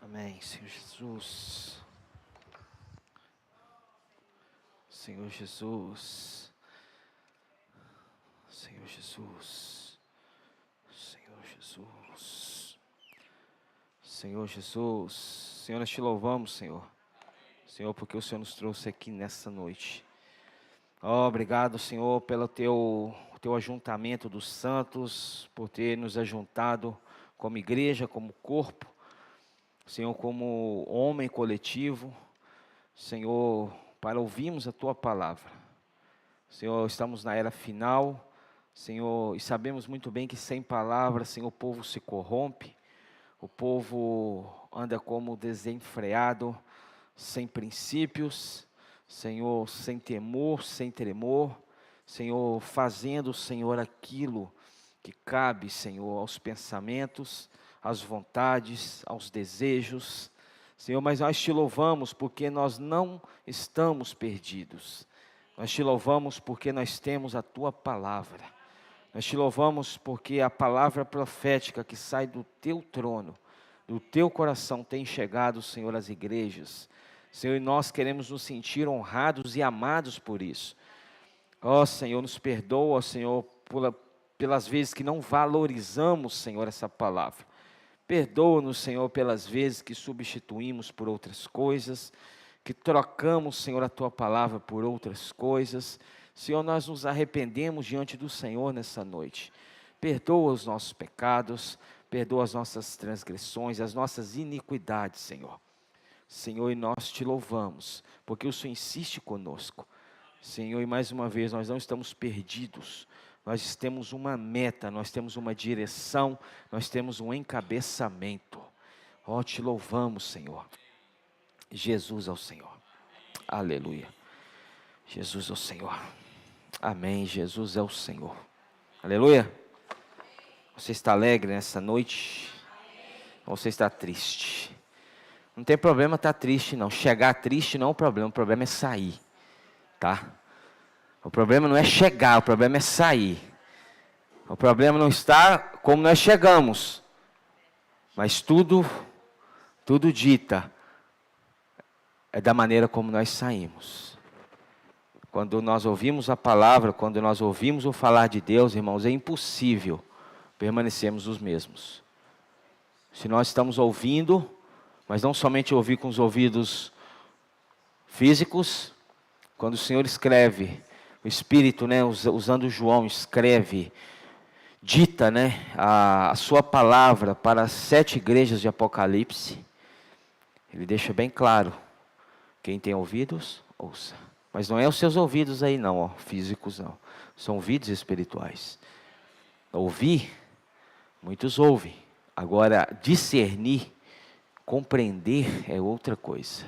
Amém, Senhor Jesus. Senhor Jesus. Senhor Jesus. Senhor Jesus. Senhor Jesus. Senhor, nós te louvamos, Senhor. Senhor, porque o Senhor nos trouxe aqui nessa noite. Obrigado, Senhor, pelo teu ajuntamento dos santos, por ter nos ajuntado como igreja, como corpo. Senhor, como homem coletivo, Senhor, para ouvirmos a Tua palavra. Senhor, estamos na era final, Senhor, e sabemos muito bem que sem palavra, Senhor, o povo se corrompe, o povo anda como desenfreado, sem princípios, Senhor, sem temor, sem tremor, Senhor, fazendo, Senhor, aquilo que cabe, Senhor, aos pensamentos, às vontades, aos desejos, Senhor, mas nós te louvamos porque nós não estamos perdidos, nós te louvamos porque nós temos a Tua palavra, nós te louvamos porque a palavra profética que sai do Teu trono, do Teu coração tem chegado, Senhor, às igrejas, Senhor, e nós queremos nos sentir honrados e amados por isso. Senhor, nos perdoa, Senhor, pelas vezes que não valorizamos, Senhor, essa palavra. Perdoa-nos, Senhor, pelas vezes que substituímos por outras coisas, que trocamos, Senhor, a Tua palavra por outras coisas. Senhor, nós nos arrependemos diante do Senhor nessa noite. Perdoa os nossos pecados, perdoa as nossas transgressões, as nossas iniquidades, Senhor. Senhor, e nós te louvamos, porque o Senhor insiste conosco. Senhor, e mais uma vez, nós não estamos perdidos. Nós temos uma meta, nós temos uma direção, nós temos um encabeçamento. Te louvamos, Senhor. Jesus é o Senhor. Aleluia. Jesus é o Senhor. Amém. Jesus é o Senhor. Aleluia. Você está alegre nessa noite? Ou você está triste? Não tem problema estar triste, não. Chegar triste não é o problema é sair. Tá? O problema não é chegar, o problema é sair. O problema não está como nós chegamos, mas tudo dita é da maneira como nós saímos. Quando nós ouvimos a palavra, quando nós ouvimos o falar de Deus, irmãos, é impossível permanecermos os mesmos. Se nós estamos ouvindo, mas não somente ouvir com os ouvidos físicos, quando o Senhor escreve, o Espírito, né, usando João, escreve, dita, né, a sua palavra para as 7 igrejas de Apocalipse, ele deixa bem claro, quem tem ouvidos, ouça. Mas não é os seus ouvidos aí não, físicos não, são ouvidos espirituais. Ouvir, muitos ouvem, agora discernir, compreender é outra coisa.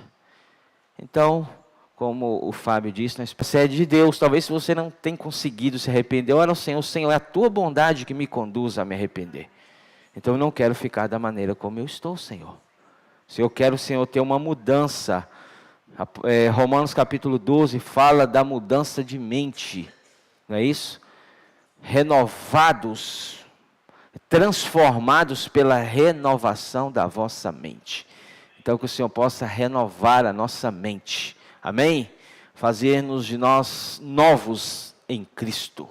Então, como o Fábio disse, nós precisamos de Deus. Talvez se você não tem conseguido se arrepender, ora, Senhor, é a Tua bondade que me conduz a me arrepender. Então eu não quero ficar da maneira como eu estou, Senhor. Se eu quero, Senhor, ter uma mudança. Romanos capítulo 12 fala da mudança de mente. Não é isso? Renovados, transformados pela renovação da vossa mente. Então que o Senhor possa renovar a nossa mente. Amém? Fazer-nos de nós novos em Cristo.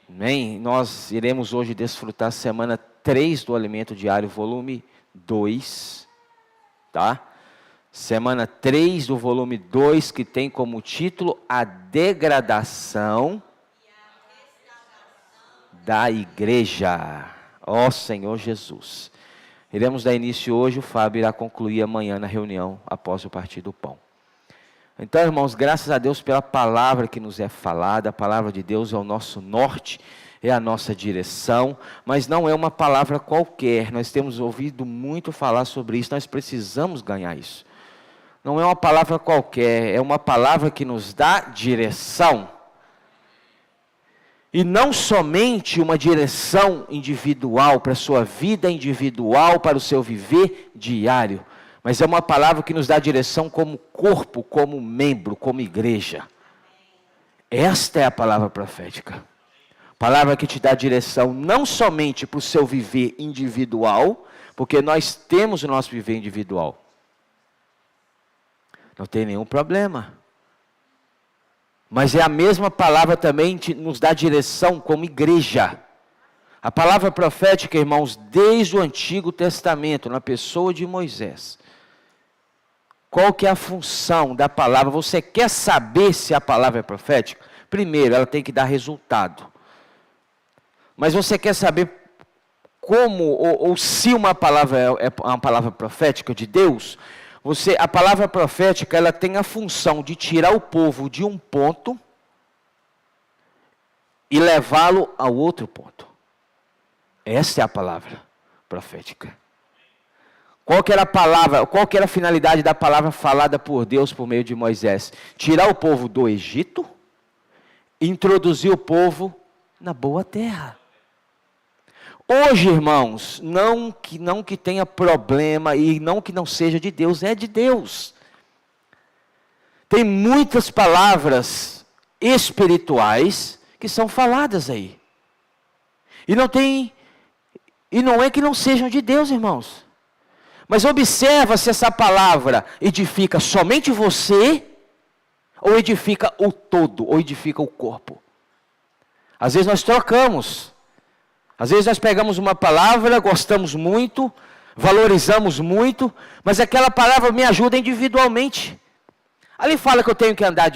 Amém? Nós iremos hoje desfrutar a semana 3 do Alimento Diário, volume 2. Tá? Semana 3 do volume 2, que tem como título A Degradação da Igreja. Senhor Jesus. Iremos dar início hoje, o Fábio irá concluir amanhã na reunião, após o partir do pão. Então, irmãos, graças a Deus pela palavra que nos é falada. A palavra de Deus é o nosso norte, é a nossa direção, mas não é uma palavra qualquer. Nós temos ouvido muito falar sobre isso, nós precisamos ganhar isso. Não é uma palavra qualquer, é uma palavra que nos dá direção. E não somente uma direção individual, para a sua vida individual, para o seu viver diário, mas é uma palavra que nos dá direção como corpo, como membro, como igreja. Esta é a palavra profética. Palavra que te dá direção não somente para o seu viver individual, porque nós temos o nosso viver individual. Não tem nenhum problema. Mas é a mesma palavra também que nos dá direção como igreja. A palavra profética, irmãos, desde o Antigo Testamento, na pessoa de Moisés. Qual que é a função da palavra? Você quer saber se a palavra é profética? Primeiro, ela tem que dar resultado. Mas você quer saber como ou se uma palavra é uma palavra profética de Deus? A palavra profética, ela tem a função de tirar o povo de um ponto e levá-lo ao outro ponto. Essa é a palavra profética. Qual que era a palavra, qual que era a finalidade da palavra falada por Deus por meio de Moisés? Tirar o povo do Egito e introduzir o povo na boa terra. Hoje, irmãos, não que tenha problema e não que não seja de Deus, é de Deus. Tem muitas palavras espirituais que são faladas aí. E não é que não sejam de Deus, irmãos. Mas observa se essa palavra edifica somente você, ou edifica o todo, ou edifica o corpo. Às vezes nós trocamos. Às vezes nós pegamos uma palavra, gostamos muito, valorizamos muito, mas aquela palavra me ajuda individualmente. Ali fala que eu tenho que andar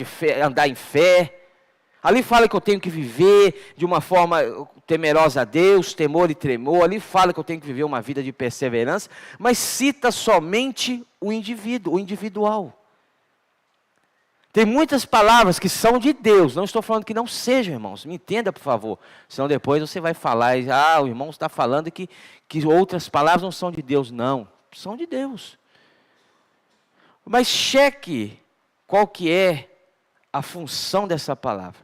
em fé. Ali fala que eu tenho que viver de uma forma temerosa a Deus, temor e tremor. Ali fala que eu tenho que viver uma vida de perseverança, mas cita somente o indivíduo, o individual. Tem muitas palavras que são de Deus, não estou falando que não sejam, irmãos, me entenda por favor, senão depois você vai falar, o irmão está falando que outras palavras não são de Deus. Não, são de Deus. Mas cheque qual que é a função dessa palavra.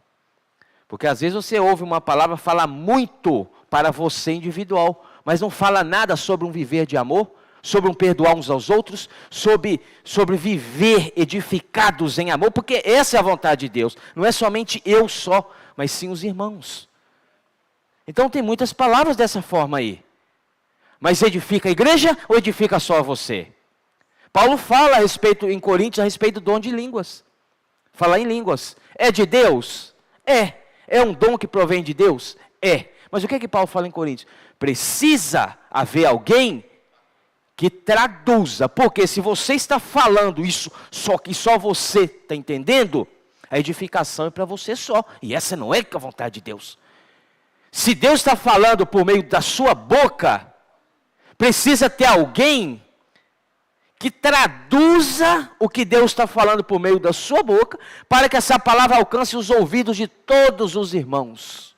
Porque às vezes você ouve uma palavra falar muito para você individual, mas não fala nada sobre um viver de amor, sobre um perdoar uns aos outros, sobre viver edificados em amor, porque essa é a vontade de Deus. Não é somente eu só, mas sim os irmãos. Então tem muitas palavras dessa forma aí. Mas edifica a igreja ou edifica só você? Paulo fala a respeito, em Coríntios, a respeito do dom de línguas. Falar em línguas. É de Deus? É. É um dom que provém de Deus? É. Mas o que é que Paulo fala em Coríntios? Precisa haver alguém que traduza, porque se você está falando isso, só que só você está entendendo, a edificação é para você só, e essa não é a vontade de Deus. Se Deus está falando por meio da sua boca, precisa ter alguém que traduza o que Deus está falando por meio da sua boca, para que essa palavra alcance os ouvidos de todos os irmãos.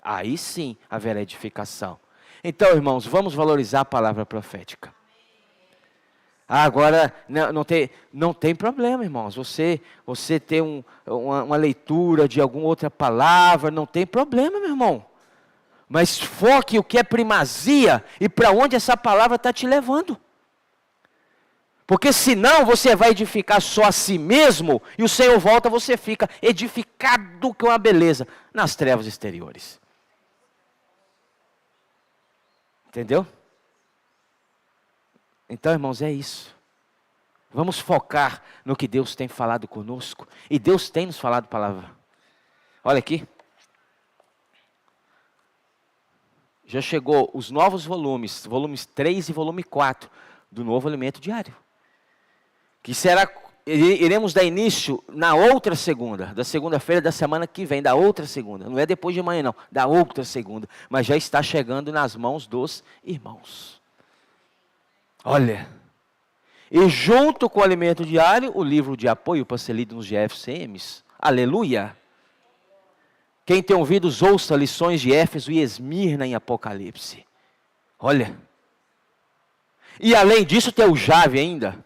Aí sim haverá edificação. Então, irmãos, vamos valorizar a palavra profética. Agora, não tem problema, irmãos. Você ter uma leitura de alguma outra palavra, não tem problema, meu irmão. Mas foque o que é primazia e para onde essa palavra está te levando. Porque senão você vai edificar só a si mesmo e o Senhor volta, você fica edificado com a beleza nas trevas exteriores. Entendeu? Então, irmãos, é isso. Vamos focar no que Deus tem falado conosco. E Deus tem nos falado palavra. Olha aqui. Já chegou os novos volumes 3 e volume 4, do Novo Alimento Diário. Que iremos dar início na outra segunda, da segunda-feira da semana que vem, da outra segunda. Não é depois de amanhã não, da outra segunda. Mas já está chegando nas mãos dos irmãos. Olha. E junto com o Alimento Diário, o livro de apoio para ser lido nos GFCMs. Aleluia. Quem tem ouvidos, ouça lições de Éfeso e Esmirna em Apocalipse. Olha. E além disso tem o Jave ainda.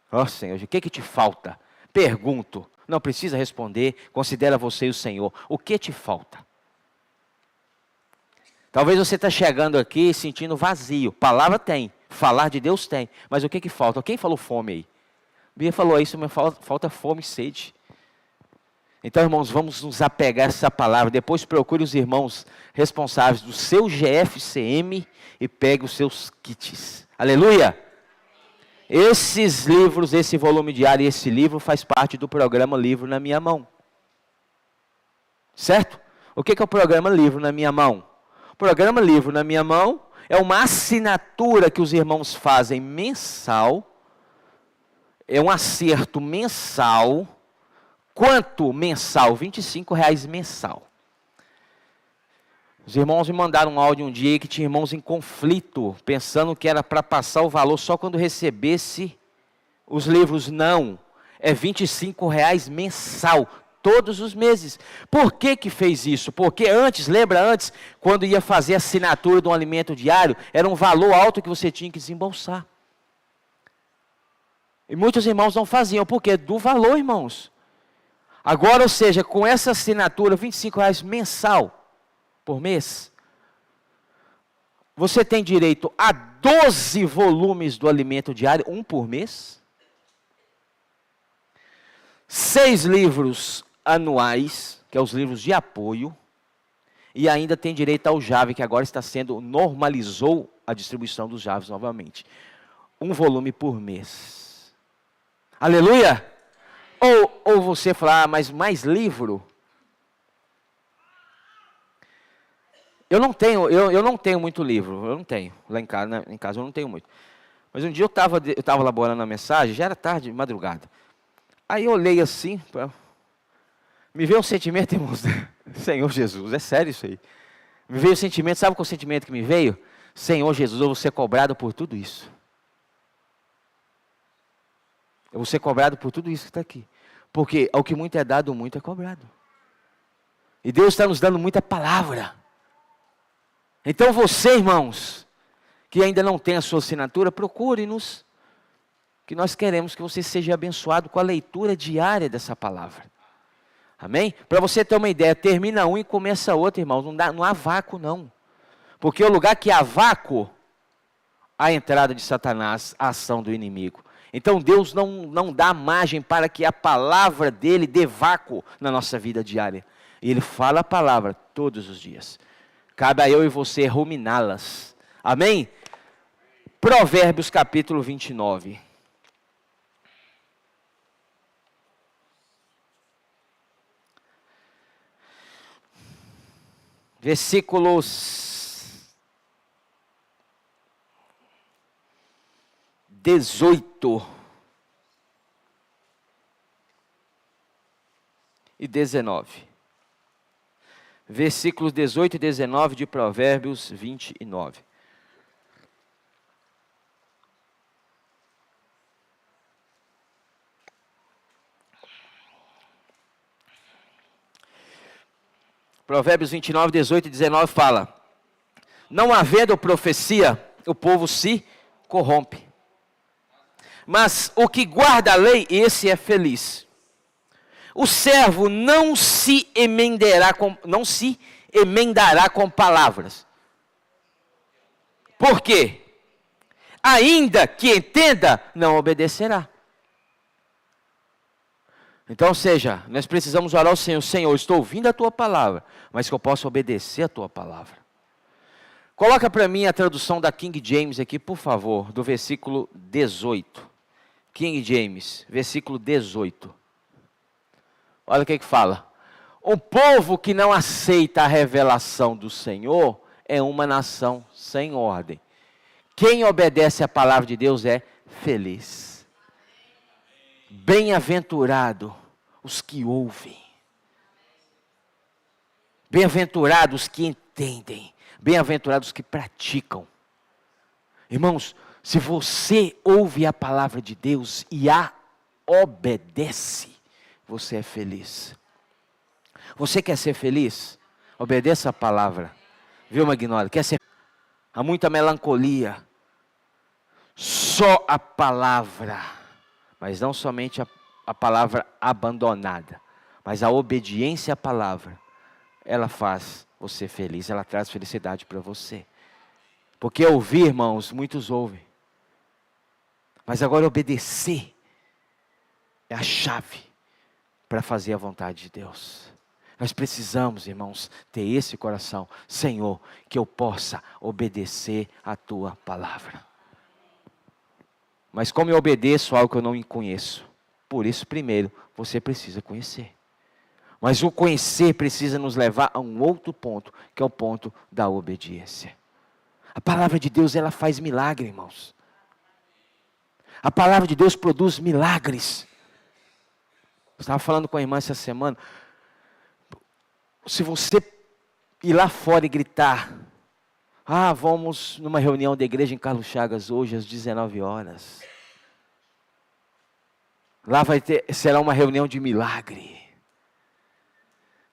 Ó Senhor, o que te falta? Pergunto, não precisa responder, considera você e o Senhor. O que te falta? Talvez você está chegando aqui sentindo vazio. Palavra tem, falar de Deus tem. Mas o que falta? Quem falou fome aí? Bia falou isso, mas falta fome e sede. Então, irmãos, vamos nos apegar a essa palavra. Depois procure os irmãos responsáveis do seu GFCM e pegue os seus kits. Aleluia! Esses livros, esse volume diário e esse livro faz parte do programa Livro na Minha Mão. Certo? O que é o programa Livro na Minha Mão? O programa Livro na Minha Mão é uma assinatura que os irmãos fazem mensal. É um acerto mensal. Quanto mensal? R$25 mensal. Os irmãos me mandaram um áudio um dia que tinha irmãos em conflito, pensando que era para passar o valor só quando recebesse os livros. Não, é R$25 mensal, todos os meses. Por que fez isso? Porque antes, lembra antes, quando ia fazer a assinatura de um alimento diário, era um valor alto que você tinha que desembolsar. E muitos irmãos não faziam, porque do valor, irmãos. Agora, ou seja, com essa assinatura, R$25 mensal, por mês, você tem direito a 12 volumes do alimento diário, um por mês. 6 livros anuais, que é os livros de apoio. E ainda tem direito ao Jave, que agora está sendo, normalizou a distribuição dos Javes novamente. Um volume por mês. Aleluia! Ou você falar, mas mais livro? Eu não tenho muito livro, eu não tenho. Lá em casa eu não tenho muito. Mas um dia eu estava elaborando a mensagem, já era tarde, madrugada. Aí eu olhei assim, me veio um sentimento, irmãos, Senhor Jesus, é sério isso aí. Me veio o sentimento, sabe qual é o sentimento que me veio? Senhor Jesus, eu vou ser cobrado por tudo isso. Eu vou ser cobrado por tudo isso que está aqui. Porque ao que muito é dado, muito é cobrado. E Deus está nos dando muita palavra. Então você, irmãos, que ainda não tem a sua assinatura, procure-nos, que nós queremos que você seja abençoado com a leitura diária dessa palavra. Amém? Para você ter uma ideia, termina um e começa outro, irmãos, não há vácuo não. Porque o lugar que há vácuo, a entrada de Satanás, a ação do inimigo. Então Deus não dá margem para que a palavra dele dê vácuo na nossa vida diária. E ele fala a palavra todos os dias. Cabe a eu e você ruminá-las. Amém? Provérbios capítulo 29. Versículos 18 e 19. Versículos 18 e 19 de Provérbios 29. Provérbios 29, 18 e 19 fala: não havendo profecia, o povo se corrompe. Mas o que guarda a lei, esse é feliz. O servo não se emendará com palavras. Por quê? Ainda que entenda, não obedecerá. Então, ou seja, nós precisamos orar ao Senhor. Senhor, eu estou ouvindo a Tua palavra, mas que eu possa obedecer a Tua palavra. Coloca para mim a tradução da King James aqui, por favor, do versículo 18. King James, versículo 18. Olha o que fala. O povo que não aceita a revelação do Senhor é uma nação sem ordem. Quem obedece à palavra de Deus é feliz. Bem-aventurado os que ouvem. Bem-aventurados os que entendem. Bem-aventurados os que praticam. Irmãos, se você ouve a palavra de Deus e a obedece, você é feliz. Você quer ser feliz? Obedeça a palavra. Viu, Magnólia? Quer ser? Há muita melancolia. Só a palavra, mas não somente a palavra abandonada, mas a obediência à palavra, ela faz você feliz, ela traz felicidade para você. Porque ouvir, irmãos, muitos ouvem. Mas agora obedecer é a chave para fazer a vontade de Deus. Nós precisamos, irmãos, ter esse coração. Senhor, que eu possa obedecer a tua palavra. Mas como eu obedeço algo que eu não conheço? Por isso, primeiro, você precisa conhecer. Mas o conhecer precisa nos levar a um outro ponto, que é o ponto da obediência. A palavra de Deus, ela faz milagre, irmãos. A palavra de Deus produz milagres. Eu estava falando com a irmã essa semana. Se você ir lá fora e gritar, vamos numa reunião da igreja em Carlos Chagas hoje às 19 horas. Lá será uma reunião de milagre.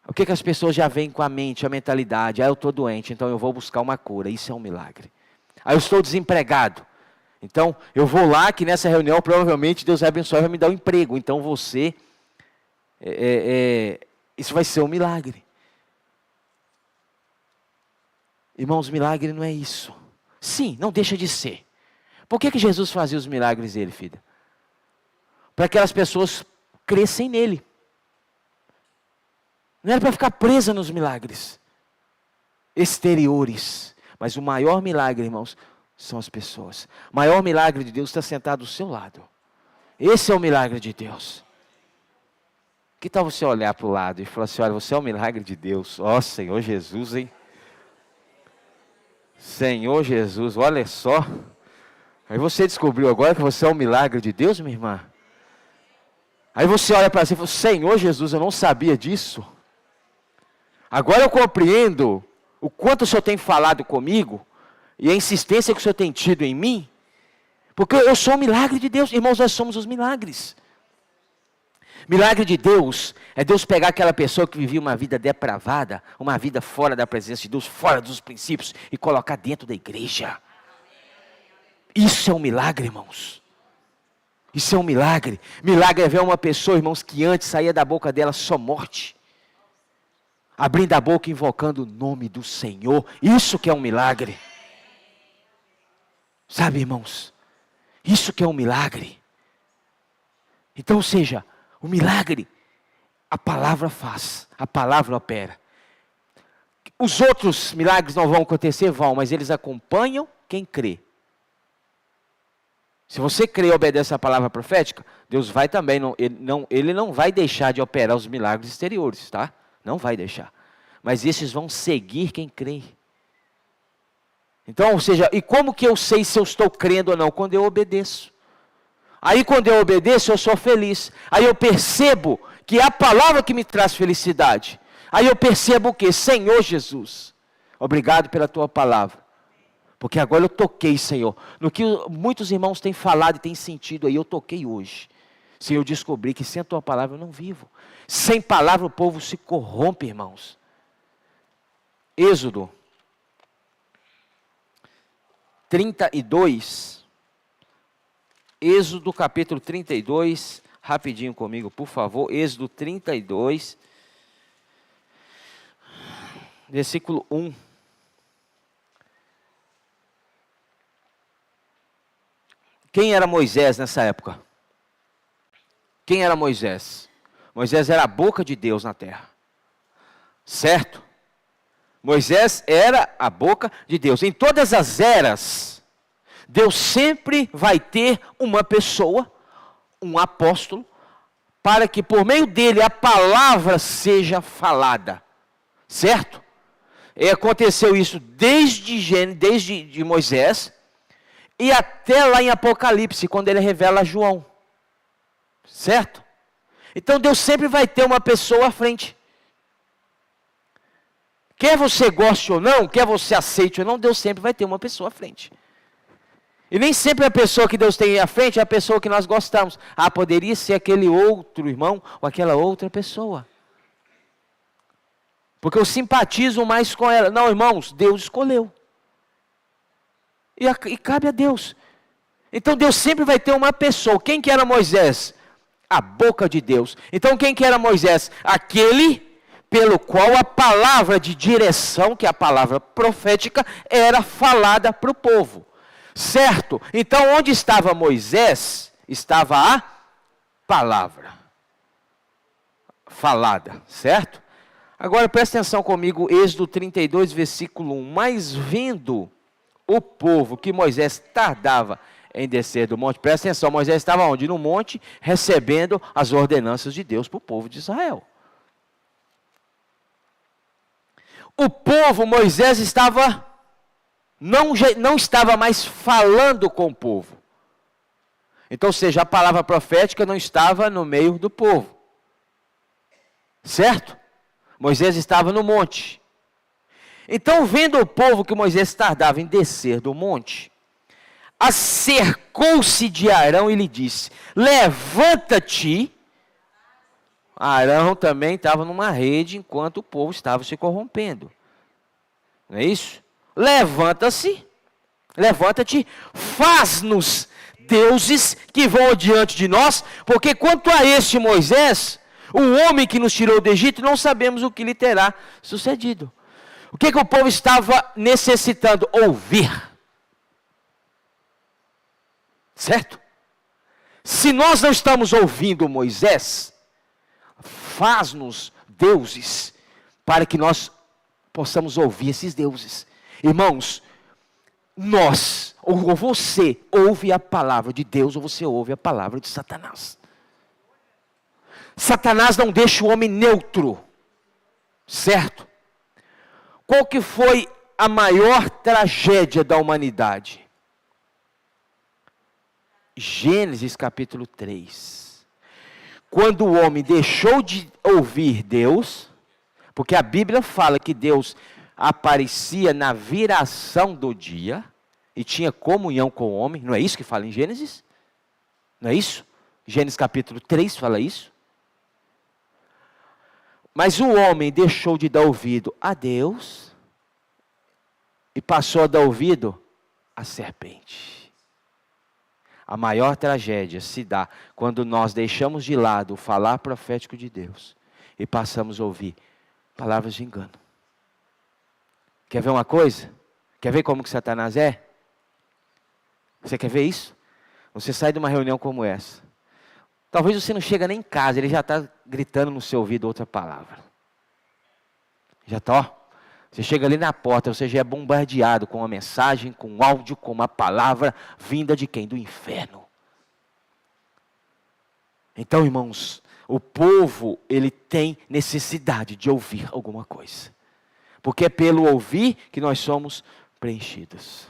O que as pessoas já veem com a mente, a mentalidade? Eu estou doente, então eu vou buscar uma cura. Isso é um milagre. Eu estou desempregado. Então eu vou lá que nessa reunião provavelmente Deus vai abençoar e vai me dar um emprego. Então isso vai ser um milagre. Irmãos, milagre não é isso. Sim, não deixa de ser. Por que Jesus fazia os milagres dele, filha? Para que as pessoas crescem nele. Não era para ficar presa nos milagres exteriores. Mas o maior milagre, irmãos, são as pessoas. O maior milagre de Deus está sentado do seu lado. Esse é o milagre de Deus. Que tal você olhar para o lado e falar assim, olha, você é o milagre de Deus. Ó, Senhor Jesus, hein? Senhor Jesus, olha só. Aí você descobriu agora que você é um milagre de Deus, minha irmã. Aí você olha para si e fala, Senhor Jesus, eu não sabia disso. Agora eu compreendo o quanto o Senhor tem falado comigo e a insistência que o Senhor tem tido em mim. Porque eu sou um milagre de Deus. Irmãos, nós somos os milagres. Milagre de Deus é Deus pegar aquela pessoa que vivia uma vida depravada, uma vida fora da presença de Deus, fora dos princípios, e colocar dentro da igreja. Isso é um milagre, irmãos. Isso é um milagre. Milagre é ver uma pessoa, irmãos, que antes saía da boca dela só morte. Abrindo a boca e invocando o nome do Senhor. Isso que é um milagre. Sabe, irmãos? Isso que é um milagre. Então, ou seja, o milagre, a palavra faz, a palavra opera. Os outros milagres não vão acontecer, vão, mas eles acompanham quem crê. Se você crê e obedece a palavra profética, Deus vai também, ele não vai deixar de operar os milagres exteriores, tá? Não vai deixar. Mas esses vão seguir quem crê. Então, ou seja, e como que eu sei se eu estou crendo ou não? Quando eu obedeço. Aí quando eu obedeço, eu sou feliz. Aí eu percebo que é a palavra que me traz felicidade. Aí eu percebo o quê? Senhor Jesus, obrigado pela tua palavra. Porque agora eu toquei, Senhor, no que muitos irmãos têm falado e têm sentido aí, eu toquei hoje. Senhor, eu descobri que sem a tua palavra eu não vivo. Sem palavra o povo se corrompe, irmãos. Êxodo 32. Êxodo capítulo 32, rapidinho comigo, por favor. Êxodo 32, versículo 1. Quem era Moisés nessa época? Quem era Moisés? Moisés era a boca de Deus na terra. Certo? Moisés era a boca de Deus. Em todas as eras, Deus sempre vai ter uma pessoa, um apóstolo, para que por meio dele a palavra seja falada. Certo? E aconteceu isso desde Moisés e até lá em Apocalipse, quando ele revela a João. Certo? Então Deus sempre vai ter uma pessoa à frente. Quer você goste ou não, quer você aceite ou não, Deus sempre vai ter uma pessoa à frente. E nem sempre a pessoa que Deus tem à frente é a pessoa que nós gostamos. Poderia ser aquele outro irmão ou aquela outra pessoa. Porque eu simpatizo mais com ela. Não, irmãos, Deus escolheu. E cabe a Deus. Então Deus sempre vai ter uma pessoa. Quem que era Moisés? A boca de Deus. Então quem que era Moisés? Aquele pelo qual a palavra de direção, que é a palavra profética, era falada para o povo. Certo? Então onde estava Moisés, estava a palavra. falada, certo? Agora presta atenção comigo, Êxodo 32, versículo 1. Mas vendo o povo que Moisés tardava em descer do monte, presta atenção, Moisés estava onde? No monte, recebendo as ordenanças de Deus para o povo de Israel. O povo, Moisés estava, não estava mais falando com o povo. Então, ou seja, a palavra profética não estava no meio do povo. Certo? Moisés estava no monte. Então, vendo o povo que Moisés tardava em descer do monte, acercou-se de Arão e lhe disse: levanta-te. Arão também estava numa rede enquanto o povo estava se corrompendo. Não é isso? Levanta-te, faz-nos deuses que vão diante de nós, porque quanto a este Moisés, o homem que nos tirou do Egito, não sabemos o que lhe terá sucedido. O que o povo estava necessitando? Ouvir. Certo? Se nós não estamos ouvindo Moisés, faz-nos deuses, para que nós possamos ouvir esses deuses. Irmãos, nós, ou você, ouve a palavra de Deus, ou você ouve a palavra de Satanás. Satanás não deixa o homem neutro, certo? Qual que foi a maior tragédia da humanidade? Gênesis capítulo 3. Quando o homem deixou de ouvir Deus, porque a Bíblia fala que Deus aparecia na viração do dia e tinha comunhão com o homem, não é isso que fala em Gênesis? Não é isso? Gênesis capítulo 3 fala isso. Mas o homem deixou de dar ouvido a Deus e passou a dar ouvido à serpente. A maior tragédia se dá quando nós deixamos de lado o falar profético de Deus e passamos a ouvir palavras de engano. Quer ver uma coisa? Quer ver como que Satanás é? Você quer ver isso? Você sai de uma reunião como essa. Talvez você não chega nem em casa, ele já está gritando no seu ouvido outra palavra. Já está, ó. Você chega ali na porta, você já é bombardeado com uma mensagem, com um áudio, com uma palavra vinda de quem? Do inferno. Então, irmãos, o povo, ele tem necessidade de ouvir alguma coisa. Porque é pelo ouvir que nós somos preenchidos.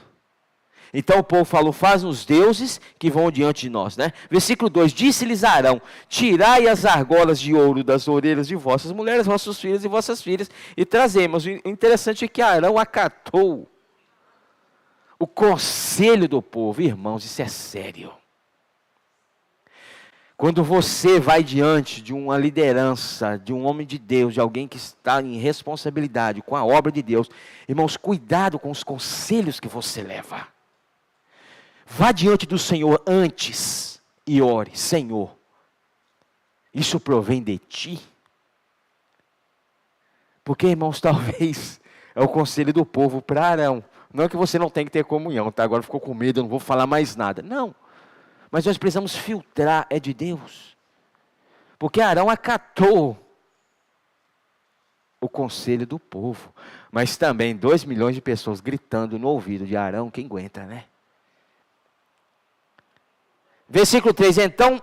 Então o povo falou: faz-nos deuses que vão diante de nós, né? Versículo 2, disse-lhes Arão: tirai as argolas de ouro das orelhas de vossas mulheres, vossos filhos e vossas filhas, e trazemos. O interessante é que Arão acatou o conselho do povo. Irmãos, isso é sério. Quando você vai diante de uma liderança, de um homem de Deus, de alguém que está em responsabilidade com a obra de Deus, irmãos, cuidado com os conselhos que você leva. Vá diante do Senhor antes e ore: Senhor, isso provém de ti? Porque, irmãos, talvez é o conselho do povo para Arão. Não é que você não tem que ter comunhão, tá? Agora ficou com medo, eu não vou falar mais nada. Não. Mas nós precisamos filtrar, é de Deus. Porque Arão acatou o conselho do povo. Mas também 2 milhões de pessoas gritando no ouvido de Arão, quem aguenta, né? Versículo 3, então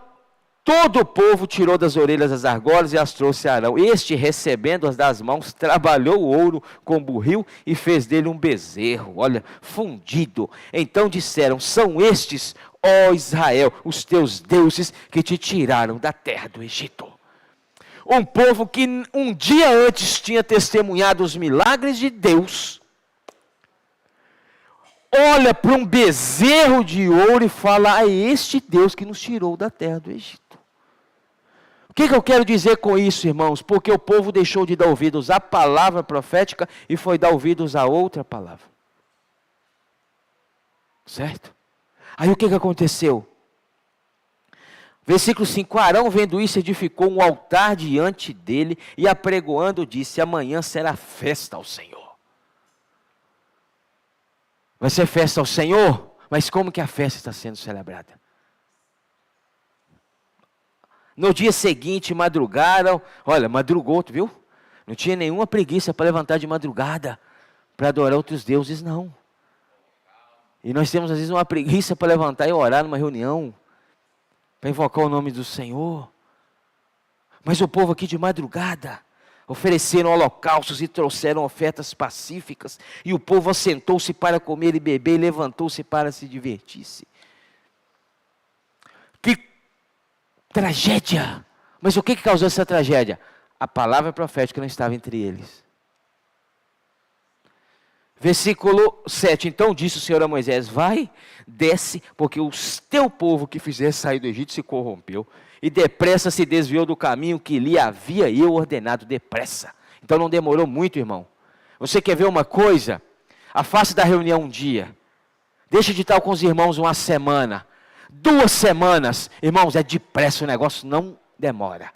todo o povo tirou das orelhas as argolas e as trouxe a Arão. Este, recebendo-as das mãos, trabalhou o ouro com burril e fez dele um bezerro, olha, fundido. Então disseram: são estes, ó Israel, os teus deuses que te tiraram da terra do Egito. Um povo que um dia antes tinha testemunhado os milagres de Deus, olha para um bezerro de ouro e fala: é este Deus que nos tirou da terra do Egito. O que eu quero dizer com isso, irmãos? Porque o povo deixou de dar ouvidos à palavra profética e foi dar ouvidos a outra palavra. Certo? Aí o que aconteceu? Versículo 5, Arão, vendo isso, edificou um altar diante dele e apregoando disse: amanhã será festa ao Senhor. Vai ser festa ao Senhor? Mas como que a festa está sendo celebrada? No dia seguinte, madrugaram. Olha, madrugou, tu viu? Não tinha nenhuma preguiça para levantar de madrugada, para adorar outros deuses, não. E nós temos às vezes uma preguiça para levantar e orar numa reunião, para invocar o nome do Senhor. Mas o povo aqui de madrugada, ofereceram holocaustos e trouxeram ofertas pacíficas. E o povo assentou-se para comer e beber e levantou-se para se divertir-se. Que tragédia! Mas o que causou essa tragédia? A palavra profética não estava entre eles. Versículo 7. Então disse o Senhor a Moisés: vai, desce, porque o teu povo que fizesse sair do Egito se corrompeu, e depressa se desviou do caminho que lhe havia eu ordenado. Depressa. Então não demorou muito, irmão. Você quer ver uma coisa? Afaste da reunião um dia. Deixa de estar com os irmãos uma semana. 2 semanas. Irmãos, é depressa, o negócio não demora.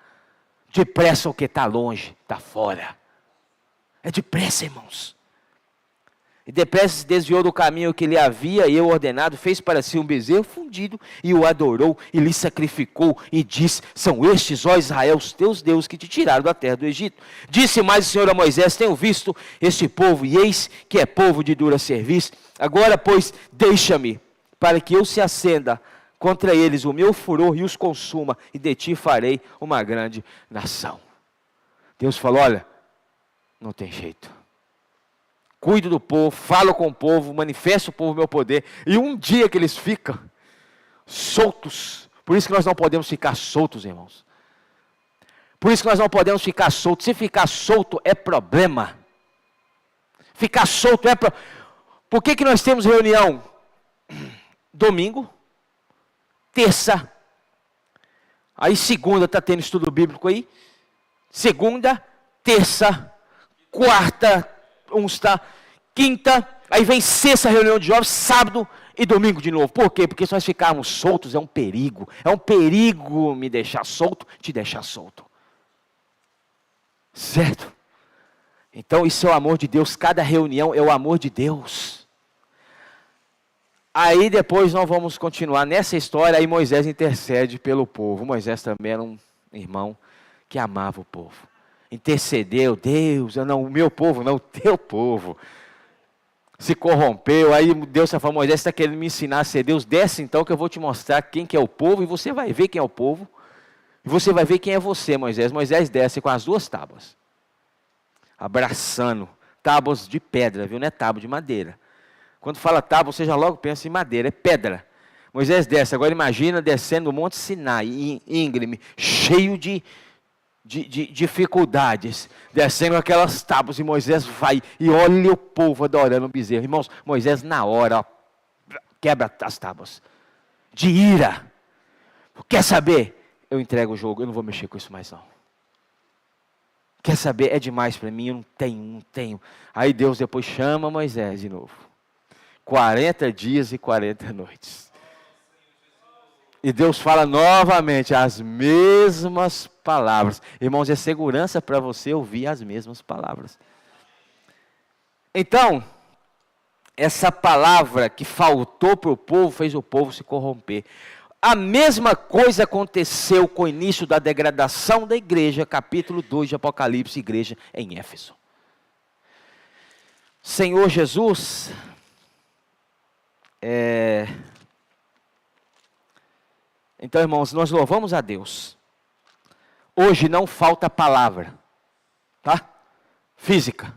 Depressa o que está longe, está fora. É depressa, irmãos. E depressa se desviou do caminho que lhe havia eu ordenado, fez para si um bezerro fundido, e o adorou, e lhe sacrificou, e disse: são estes, ó Israel, os teus deuses que te tiraram da terra do Egito. Disse mais o Senhor a Moisés: tenho visto este povo, e eis que é povo de dura serviço. Agora, pois, deixa-me, para que eu se acenda contra eles o meu furor, e os consuma, e de ti farei uma grande nação. Deus falou: olha, não tem jeito. Cuido do povo, falo com o povo, manifesto o povo meu poder. E um dia que eles ficam soltos. Por isso que nós não podemos ficar soltos, irmãos. Por isso que nós não podemos ficar soltos. Se ficar solto é problema. Ficar solto é problema. Por que nós temos reunião? Domingo, terça, aí segunda está tendo estudo bíblico aí. Segunda, terça, quarta, quinta, aí vem sexta reunião de jovens, sábado e domingo de novo. Por quê? Porque se nós ficarmos soltos é um perigo. É um perigo me deixar solto, te deixar solto. Certo? Então isso é o amor de Deus. Cada reunião é o amor de Deus. Aí depois nós vamos continuar nessa história. Aí Moisés intercede pelo povo. Moisés também era um irmão que amava o povo. Intercedeu: Deus, não o meu povo, não o teu povo se corrompeu. Aí Deus falou: Moisés, você está querendo me ensinar a ser Deus? Desce então que eu vou te mostrar quem que é o povo, e você vai ver quem é o povo, e você vai ver quem é você, Moisés. Moisés desce com as 2 tábuas, abraçando, tábuas de pedra, viu? Não é tábua de madeira. Quando fala tábua, você já logo pensa em madeira, é pedra. Moisés desce. Agora imagina descendo o Monte Sinai, íngreme, cheio de dificuldades, descendo aquelas tábuas, e Moisés vai, e olha o povo adorando o bezerro. Irmãos, Moisés na hora, ó, quebra as tábuas, de ira. Quer saber? Eu entrego o jogo, eu não vou mexer com isso mais não. Quer saber? É demais para mim, eu não tenho. Aí Deus depois chama Moisés de novo. 40 dias e 40 noites. E Deus fala novamente as mesmas palavras. Irmãos, é segurança para você ouvir as mesmas palavras. Então, essa palavra que faltou para o povo, fez o povo se corromper. A mesma coisa aconteceu com o início da degradação da igreja, capítulo 2 de Apocalipse, igreja em Éfeso. Senhor Jesus, então, irmãos, nós louvamos a Deus. Hoje não falta palavra, tá? Física.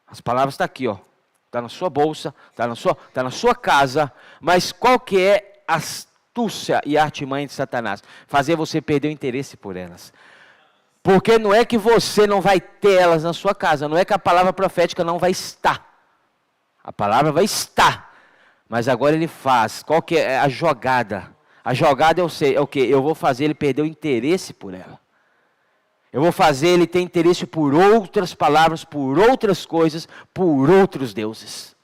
As palavras estão aqui, ó. Está na sua bolsa, está na sua casa. Mas qual que é a astúcia e a artimanha de Satanás? Fazer você perder o interesse por elas. Porque não é que você não vai ter elas na sua casa. Não é que a palavra profética não vai estar. A palavra vai estar. Mas agora ele faz. Qual que é a jogada? A jogada eu sei, é o quê? Eu vou fazer ele perder o interesse por ela. Eu vou fazer ele ter interesse por outras palavras, por outras coisas, por outros deuses.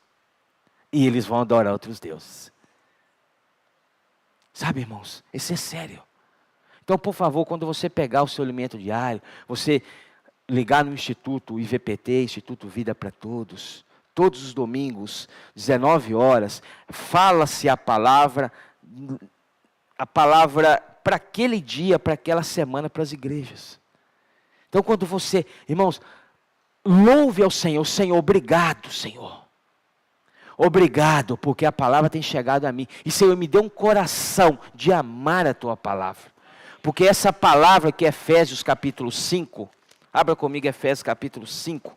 E eles vão adorar outros deuses. Sabe, irmãos? Isso é sério. Então, por favor, quando você pegar o seu alimento diário, você ligar no Instituto IVPT, Instituto Vida para Todos, todos os domingos, 19 horas, fala-se a palavra para aquele dia, para aquela semana, para as igrejas. Então quando você, irmãos, louve ao Senhor, Senhor, obrigado, Senhor. Obrigado, porque a palavra tem chegado a mim. E Senhor, me dê um coração de amar a tua palavra. Porque essa palavra que é Efésios capítulo 5, abra comigo Efésios capítulo 5.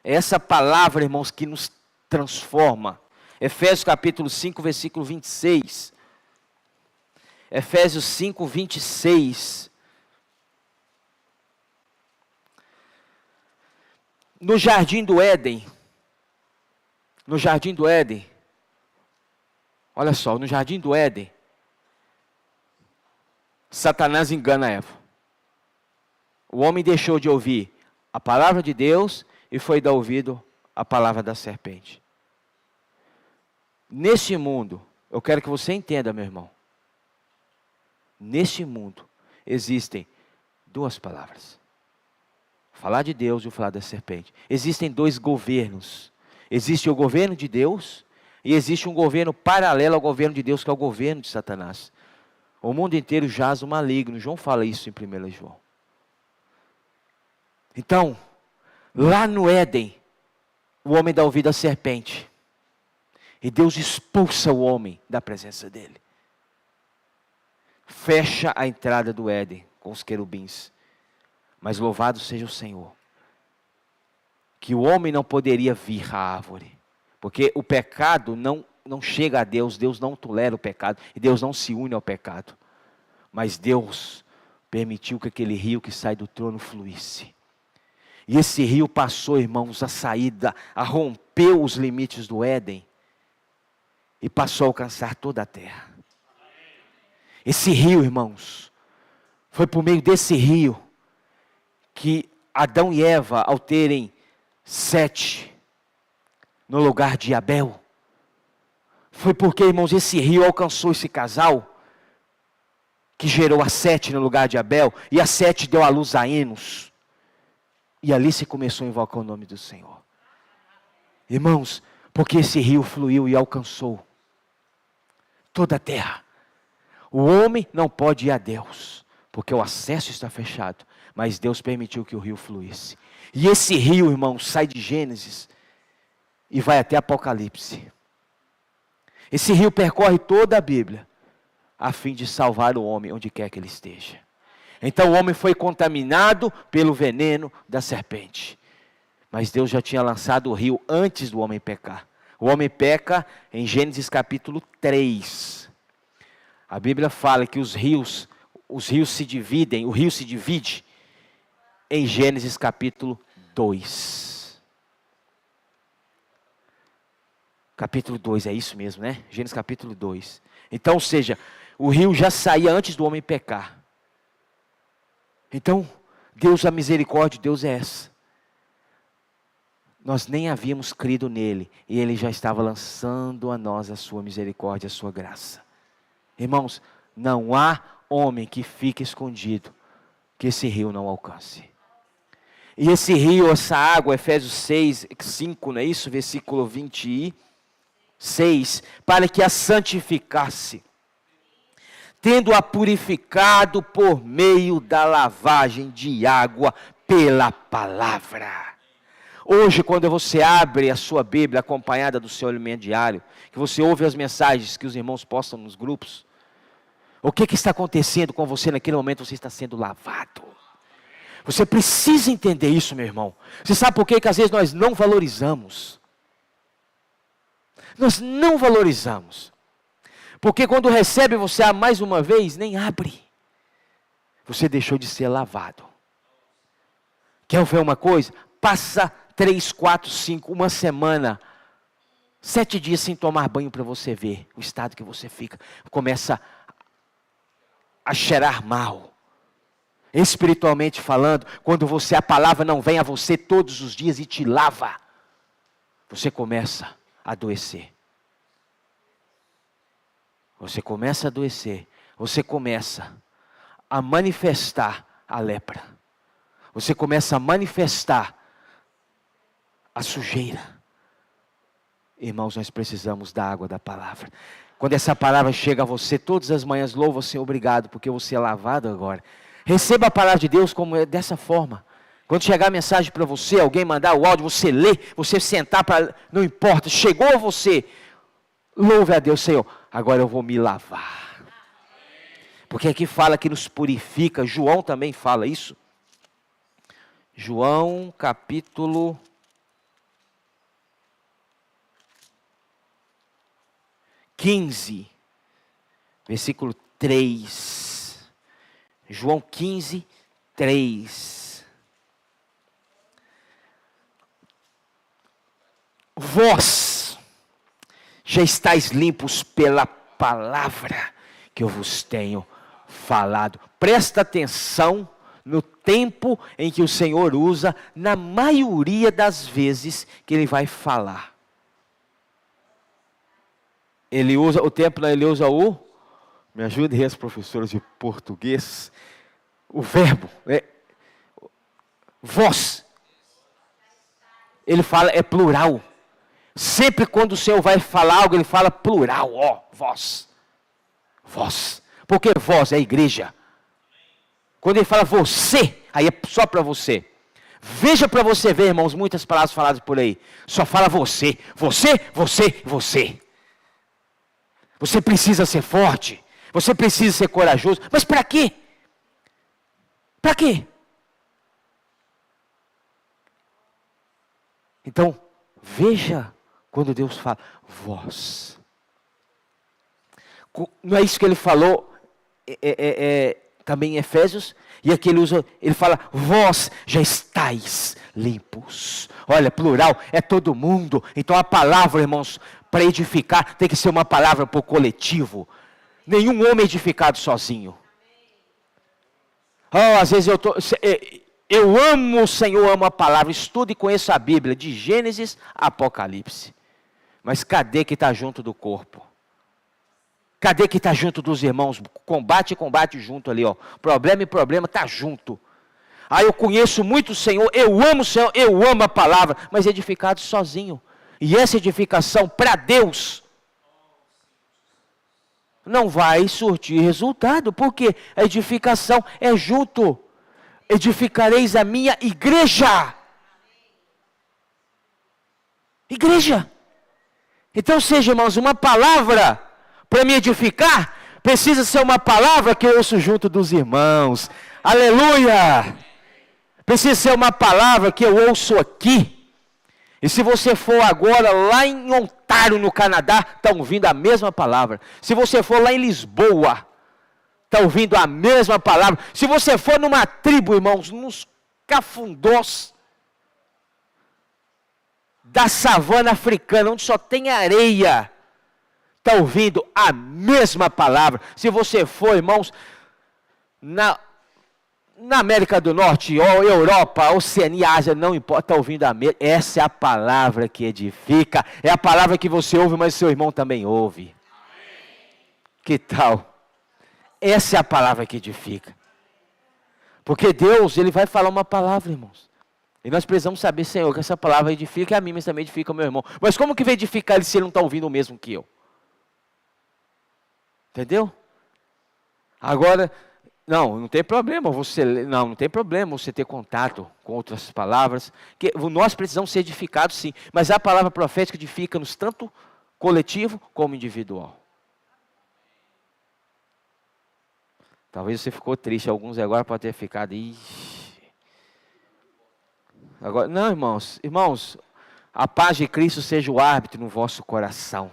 É essa palavra, irmãos, que nos transforma. Efésios capítulo 5, versículo 26. Efésios 5, 26. No jardim do Éden, olha só, no jardim do Éden, Satanás engana Eva. O homem deixou de ouvir a palavra de Deus e foi dar ouvido à palavra da serpente. Neste mundo, eu quero que você entenda, meu irmão. Neste mundo existem duas palavras. Falar de Deus e o falar da serpente. Existem dois governos. Existe o governo de Deus e existe um governo paralelo ao governo de Deus, que é o governo de Satanás. O mundo inteiro jaz o maligno. João fala isso em 1 João. Então, lá no Éden, o homem dá ouvido à serpente. E Deus expulsa o homem da presença dele. Fecha a entrada do Éden com os querubins. Mas louvado seja o Senhor, que o homem não poderia vir à árvore. Porque o pecado não chega a Deus, Deus não tolera o pecado, e Deus não se une ao pecado. Mas Deus permitiu que aquele rio que sai do trono fluísse. E esse rio passou, irmãos, a rompeu os limites do Éden, e passou a alcançar toda a terra. Esse rio, irmãos, foi por meio desse rio, que Adão e Eva, ao terem Sete, no lugar de Abel, foi porque, irmãos, esse rio alcançou esse casal, que gerou a Sete no lugar de Abel, e a Sete deu à luz a Enos, e ali se começou a invocar o nome do Senhor. Irmãos, porque esse rio fluiu e alcançou toda a terra. O homem não pode ir a Deus, porque o acesso está fechado, mas Deus permitiu que o rio fluísse. E esse rio, irmãos, sai de Gênesis e vai até Apocalipse. Esse rio percorre toda a Bíblia, a fim de salvar o homem onde quer que ele esteja. Então o homem foi contaminado pelo veneno da serpente. Mas Deus já tinha lançado o rio antes do homem pecar. O homem peca em Gênesis capítulo 3. A Bíblia fala que os rios se dividem, o rio se divide em Gênesis capítulo 2. Capítulo 2, é isso mesmo, né? Gênesis capítulo 2. Então, ou seja, o rio já saía antes do homem pecar. Então, Deus, a misericórdia de Deus é essa. Nós nem havíamos crido nele, e ele já estava lançando a nós a sua misericórdia, a sua graça. Irmãos, não há homem que fique escondido, que esse rio não alcance. E esse rio, essa água, Efésios 6, 5, não é isso? Versículo 26, para que a santificasse, tendo-a purificado por meio da lavagem de água pela palavra. Hoje, quando você abre a sua Bíblia, acompanhada do seu alimento diário, que você ouve as mensagens que os irmãos postam nos grupos, o que está acontecendo com você naquele momento? Você está sendo lavado. Você precisa entender isso, meu irmão. Você sabe por que às vezes nós não valorizamos? Nós não valorizamos. Porque quando recebe você mais uma vez, nem abre. Você deixou de ser lavado. Quer ver uma coisa? Passa 3, 4, 5, uma semana, 7 dias sem tomar banho para você ver o estado que você fica. Começa a cheirar mal. Espiritualmente falando, quando a palavra não vem a você todos os dias e te lava, você começa a adoecer. Você começa a adoecer. Você começa a manifestar a lepra. Você começa a manifestar a sujeira. Irmãos, nós precisamos da água da palavra. Quando essa palavra chega a você, todas as manhãs, louva o Senhor, obrigado, porque você é lavado agora. Receba a palavra de Deus como dessa forma. Quando chegar a mensagem para você, alguém mandar o áudio, você lê, você sentar para... Não importa, chegou a você. Louve a Deus, Senhor. Agora eu vou me lavar. Porque aqui fala que nos purifica. João também fala isso. João capítulo 15, versículo 3. João 15, 3. Vós já estáis limpos pela palavra que eu vos tenho falado. Presta atenção no tempo em que o Senhor usa, na maioria das vezes que Ele vai falar. Ele usa o tempo, ele usa o... Me ajudem as professoras de português. O verbo. Vós. Ele fala, é plural. Sempre quando o Senhor vai falar algo, Ele fala plural. Ó, vós. Vós. Porque vós é a igreja. Quando Ele fala você, aí é só para você. Veja para você ver, irmãos, muitas palavras faladas por aí. Só fala você. Você, você, você. Você precisa ser forte. Você precisa ser corajoso. Mas para quê? Para quê? Então, veja quando Deus fala, vós. Não é isso que Ele falou também em Efésios? E aqui ele fala, vós já estáis limpos. Olha, plural, é todo mundo. Então a palavra, irmãos, para edificar, tem que ser uma palavra para o coletivo. Nenhum homem é edificado sozinho. Às vezes eu amo o Senhor, amo a palavra, estudo e conheço a Bíblia, de Gênesis a Apocalipse. Mas cadê que está junto do corpo? Cadê que está junto dos irmãos? Combate junto ali, ó. Problema e problema está junto. Eu conheço muito o Senhor, eu amo o Senhor, eu amo a palavra, mas edificado sozinho. E essa edificação para Deus não vai surtir resultado, porque a edificação é junto. Edificareis a minha igreja. Igreja. Então seja, irmãos, uma palavra para me edificar, precisa ser uma palavra que eu ouço junto dos irmãos. Aleluia! Precisa ser uma palavra que eu ouço aqui. E se você for agora lá em Ontário, no Canadá, está ouvindo a mesma palavra. Se você for lá em Lisboa, está ouvindo a mesma palavra. Se você for numa tribo, irmãos, nos cafundós da savana africana, onde só tem areia, está ouvindo a mesma palavra. Se você for, irmãos, na América do Norte, ou Europa, Oceania, Ásia, não importa, está ouvindo a mesma. Essa é a palavra que edifica. É a palavra que você ouve, mas seu irmão também ouve. Que tal? Essa é a palavra que edifica. Porque Deus, Ele vai falar uma palavra, irmãos. E nós precisamos saber, Senhor, que essa palavra edifica a mim, mas também edifica o meu irmão. Mas como que vai edificar ele se ele não está ouvindo o mesmo que eu? Entendeu? Agora, não tem problema não tem problema você ter contato com outras palavras, que nós precisamos ser edificados sim, mas a palavra profética edifica-nos tanto coletivo como individual. Talvez você ficou triste, alguns agora podem ter ficado, agora, não, irmãos, a paz de Cristo seja o árbitro no vosso coração.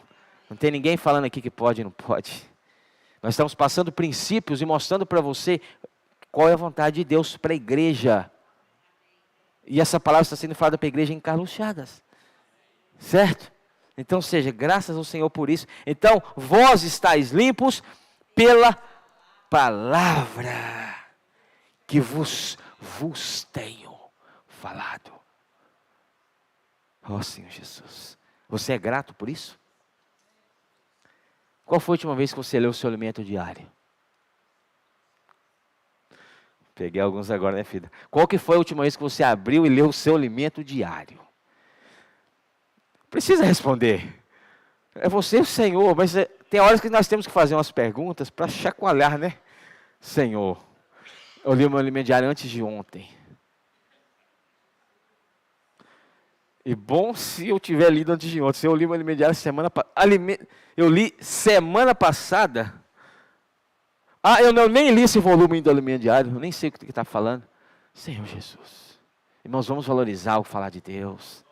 Não tem ninguém falando aqui que pode e não pode. Nós estamos passando princípios e mostrando para você qual é a vontade de Deus para a igreja. E essa palavra está sendo falada para a igreja em Carlos Chagas. Certo? Então, seja, graças ao Senhor por isso. Então, vós estáis limpos pela palavra que vos tenho falado. Ó Senhor Jesus. Você é grato por isso? Qual foi a última vez que você leu o seu alimento diário? Peguei alguns agora, né, filha? Qual que foi a última vez que você abriu e leu o seu alimento diário? precisa responder. É você o Senhor, mas tem horas que nós temos que fazer umas perguntas para chacoalhar, né? Senhor, eu li o meu alimento diário antes de ontem. E bom se eu tiver lido antes de ontem. Se eu li o meu alimento diário eu li semana passada. Eu nem li esse volume do alimento diário. Eu nem sei o que está falando. Senhor Jesus. Irmãos, vamos valorizar o falar de Deus.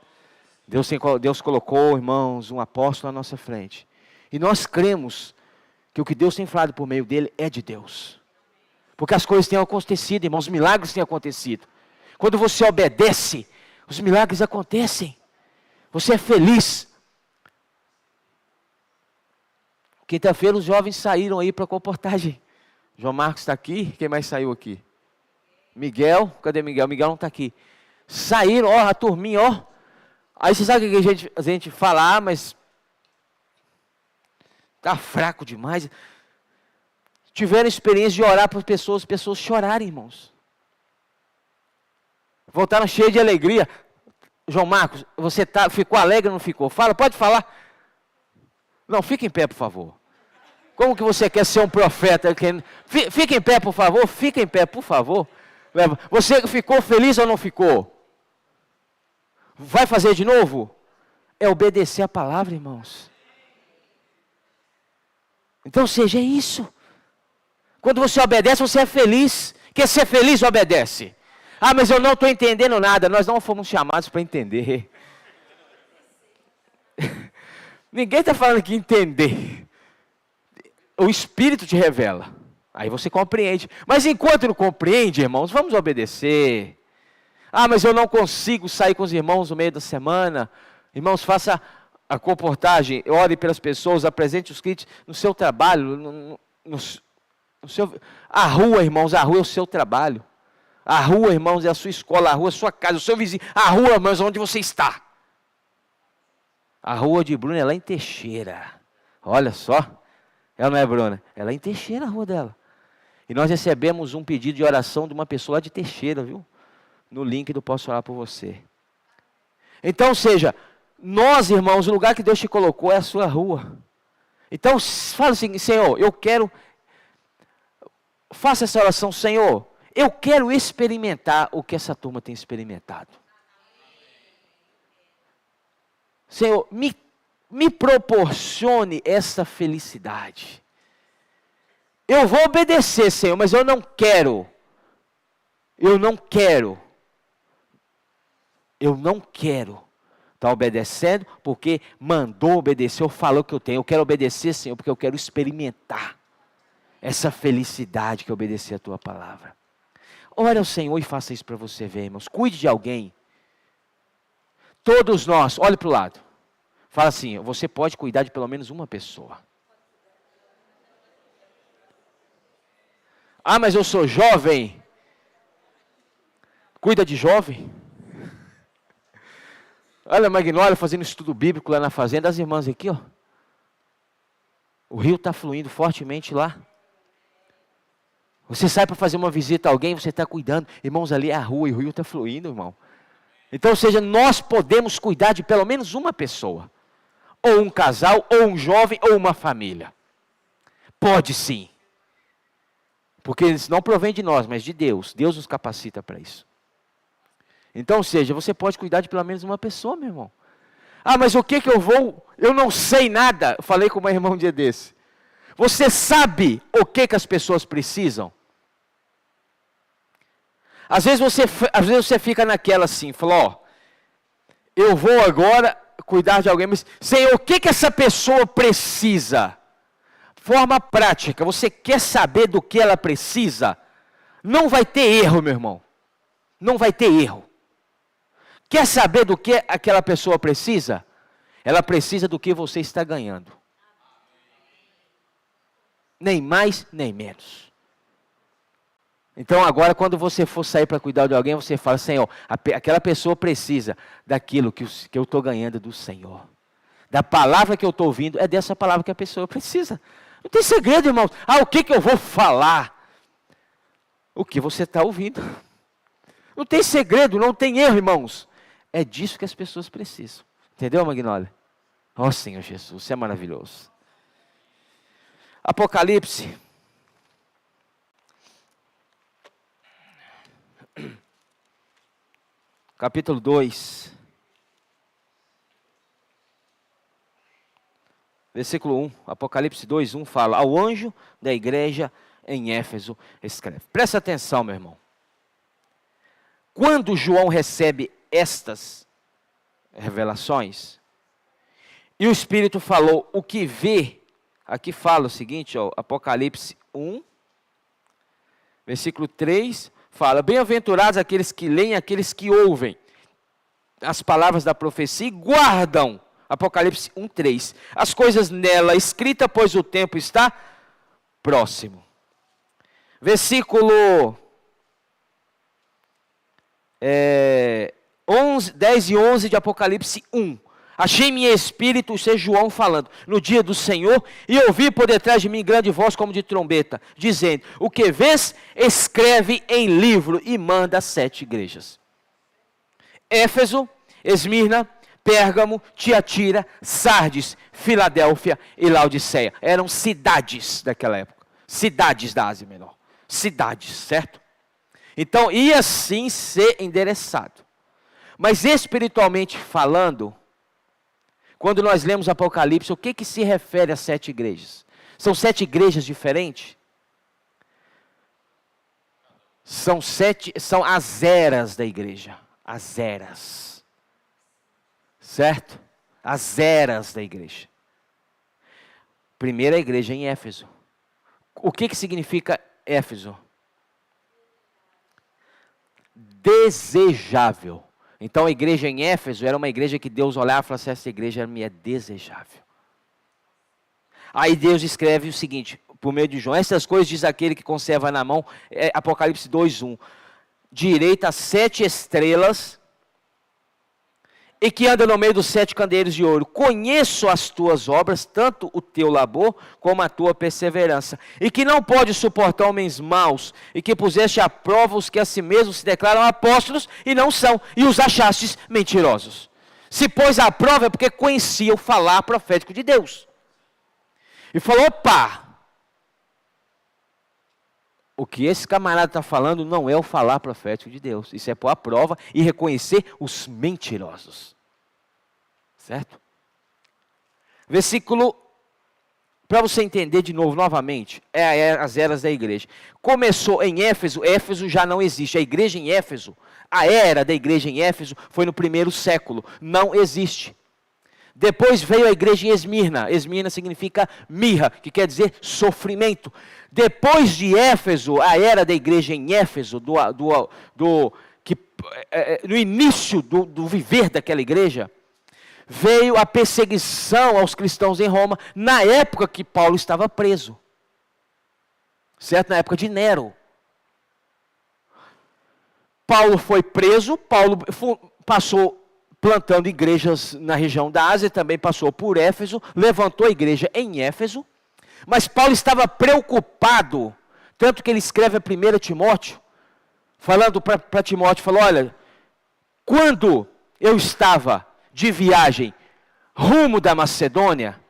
Deus colocou, irmãos, um apóstolo à nossa frente. E nós cremos que o que Deus tem falado por meio dele é de Deus. Porque as coisas têm acontecido, irmãos, os milagres têm acontecido. Quando você obedece, os milagres acontecem. Você é feliz. Quinta-feira os jovens saíram aí para a comportagem. João Marcos está aqui. Quem mais saiu aqui? Miguel. Cadê Miguel? Miguel não está aqui. Saíram, ó, a turminha, ó. Aí você sabe o que a gente fala, mas está fraco demais. Tiveram experiência de orar para as pessoas chorarem, irmãos. Voltaram cheios de alegria. João Marcos, você ficou alegre ou não ficou? Fala, pode falar. Não, fica em pé, por favor. Como que você quer ser um profeta? Fica em pé, por favor. Fica em pé, por favor. Você ficou feliz ou não ficou? Vai fazer de novo? É obedecer a palavra, irmãos. Então seja isso. Quando você obedece, você é feliz. Quer ser feliz, obedece. Mas eu não estou entendendo nada. Nós não fomos chamados para entender. Ninguém está falando que entender. O Espírito te revela. Aí você compreende. Mas enquanto não compreende, irmãos, vamos obedecer. Mas eu não consigo sair com os irmãos no meio da semana. Irmãos, faça a comportagem. Ore pelas pessoas, apresente os kits no seu trabalho. A rua, irmãos, a rua é o seu trabalho. A rua, irmãos, é a sua escola. A rua é a sua casa, o seu vizinho. A rua, irmãos, é onde você está. A rua de Bruna é lá em Teixeira. Olha só. Ela não é Bruna. Ela é em Teixeira, a rua dela. E nós recebemos um pedido de oração de uma pessoa lá de Teixeira, viu? No link do Posso Orar por Você. Então, seja, nós, irmãos, o lugar que Deus te colocou é a sua rua. Então, fala assim, Senhor, eu quero... Faça essa oração, Senhor, eu quero experimentar o que essa turma tem experimentado. Senhor, me proporcione essa felicidade. Eu vou obedecer, Senhor, mas eu não quero. Eu não quero estar obedecendo porque mandou obedecer, ou falou que eu tenho. Eu quero obedecer, Senhor, porque eu quero experimentar essa felicidade que é obedecer a tua palavra. Ore ao Senhor e faça isso para você ver, irmãos. Cuide de alguém. Todos nós, olhe para o lado. Fala assim, você pode cuidar de pelo menos uma pessoa. Mas eu sou jovem. Cuida de jovem. Olha a Magnólia fazendo estudo bíblico lá na fazenda. As irmãs aqui, ó. O rio está fluindo fortemente lá. Você sai para fazer uma visita a alguém, você está cuidando. Irmãos, ali é a rua e o rio está fluindo, irmão. Então, ou seja, nós podemos cuidar de pelo menos uma pessoa. Ou um casal, ou um jovem, ou uma família. Pode sim. Porque isso não provém de nós, mas de Deus. Deus nos capacita para isso. Então, ou seja, você pode cuidar de pelo menos uma pessoa, meu irmão. Mas o que eu vou... Eu não sei nada. Eu falei com uma irmã um dia desse. Você sabe o que as pessoas precisam? Às vezes você fica naquela assim, fala, eu vou agora cuidar de alguém, mas Senhor, o que essa pessoa precisa? Forma prática, você quer saber do que ela precisa? Não vai ter erro, meu irmão. Não vai ter erro. Quer saber do que aquela pessoa precisa? Ela precisa do que você está ganhando. Nem mais, nem menos. Então agora quando você for sair para cuidar de alguém, você fala, Senhor, aquela pessoa precisa daquilo que eu estou ganhando do Senhor. Da palavra que eu estou ouvindo, é dessa palavra que a pessoa precisa. Não tem segredo, irmãos. O que eu vou falar? O que você está ouvindo. Não tem segredo, não tem erro, irmãos. É disso que as pessoas precisam. Entendeu, Magnólia? Ó Senhor Jesus, você é maravilhoso. Apocalipse. Capítulo 2. Versículo 1. Apocalipse 2, 1 fala: ao anjo da igreja em Éfeso escreve. Presta atenção, meu irmão. Quando João recebe estas revelações, e o Espírito falou o que vê, aqui fala o seguinte, ó, Apocalipse 1, versículo 3, fala: bem-aventurados aqueles que leem, aqueles que ouvem as palavras da profecia e guardam, Apocalipse 1, 3, as coisas nela escritas, pois o tempo está próximo. Versículo 10 e 11 de Apocalipse 1. Achei-me em espírito, isso é João falando, no dia do Senhor, e ouvi por detrás de mim grande voz como de trombeta, dizendo: o que vês, escreve em livro e manda às 7 igrejas. Éfeso, Esmirna, Pérgamo, Tiatira, Sardes, Filadélfia e Laodiceia. Eram cidades daquela época. Cidades da Ásia Menor. Cidades, certo? Então, ia sim ser endereçado. Mas espiritualmente falando, quando nós lemos Apocalipse, o que se refere às 7 igrejas? São 7 igrejas diferentes? São as eras da igreja. As eras. Certo? As eras da igreja. Primeira igreja em Éfeso. O que significa Éfeso? Desejável. Então a igreja em Éfeso era uma igreja que Deus olhava e falava assim: essa igreja me é desejável. Aí Deus escreve o seguinte, por meio de João: essas coisas diz aquele que conserva na mão, Apocalipse 2:1, direita as 7 estrelas, e que anda no meio dos 7 candeeiros de ouro. Conheço as tuas obras, tanto o teu labor, como a tua perseverança, e que não pode suportar homens maus, e que puseste à prova os que a si mesmos se declaram apóstolos, e não são, e os achastes mentirosos. Se pôs à prova é porque conhecia o falar profético de Deus. E falou: opa, o que esse camarada está falando não é o falar profético de Deus. Isso é pôr à prova e reconhecer os mentirosos. Certo? Versículo, para você entender de novo, novamente, as eras da igreja. Começou em Éfeso, Éfeso já não existe. A igreja em Éfeso, a era da igreja em Éfeso foi no 1º século, não existe. Depois veio a igreja em Esmirna. Esmirna significa mirra, que quer dizer sofrimento. Depois de Éfeso, a era da igreja em Éfeso, no início do viver daquela igreja, veio a perseguição aos cristãos em Roma, na época que Paulo estava preso. Certo? Na época de Nero. Paulo foi preso, Paulo passou plantando igrejas na região da Ásia, também passou por Éfeso, levantou a igreja em Éfeso, mas Paulo estava preocupado, tanto que ele escreve a 1 Timóteo, falando para Timóteo, falou: olha, quando eu estava de viagem rumo da Macedônia,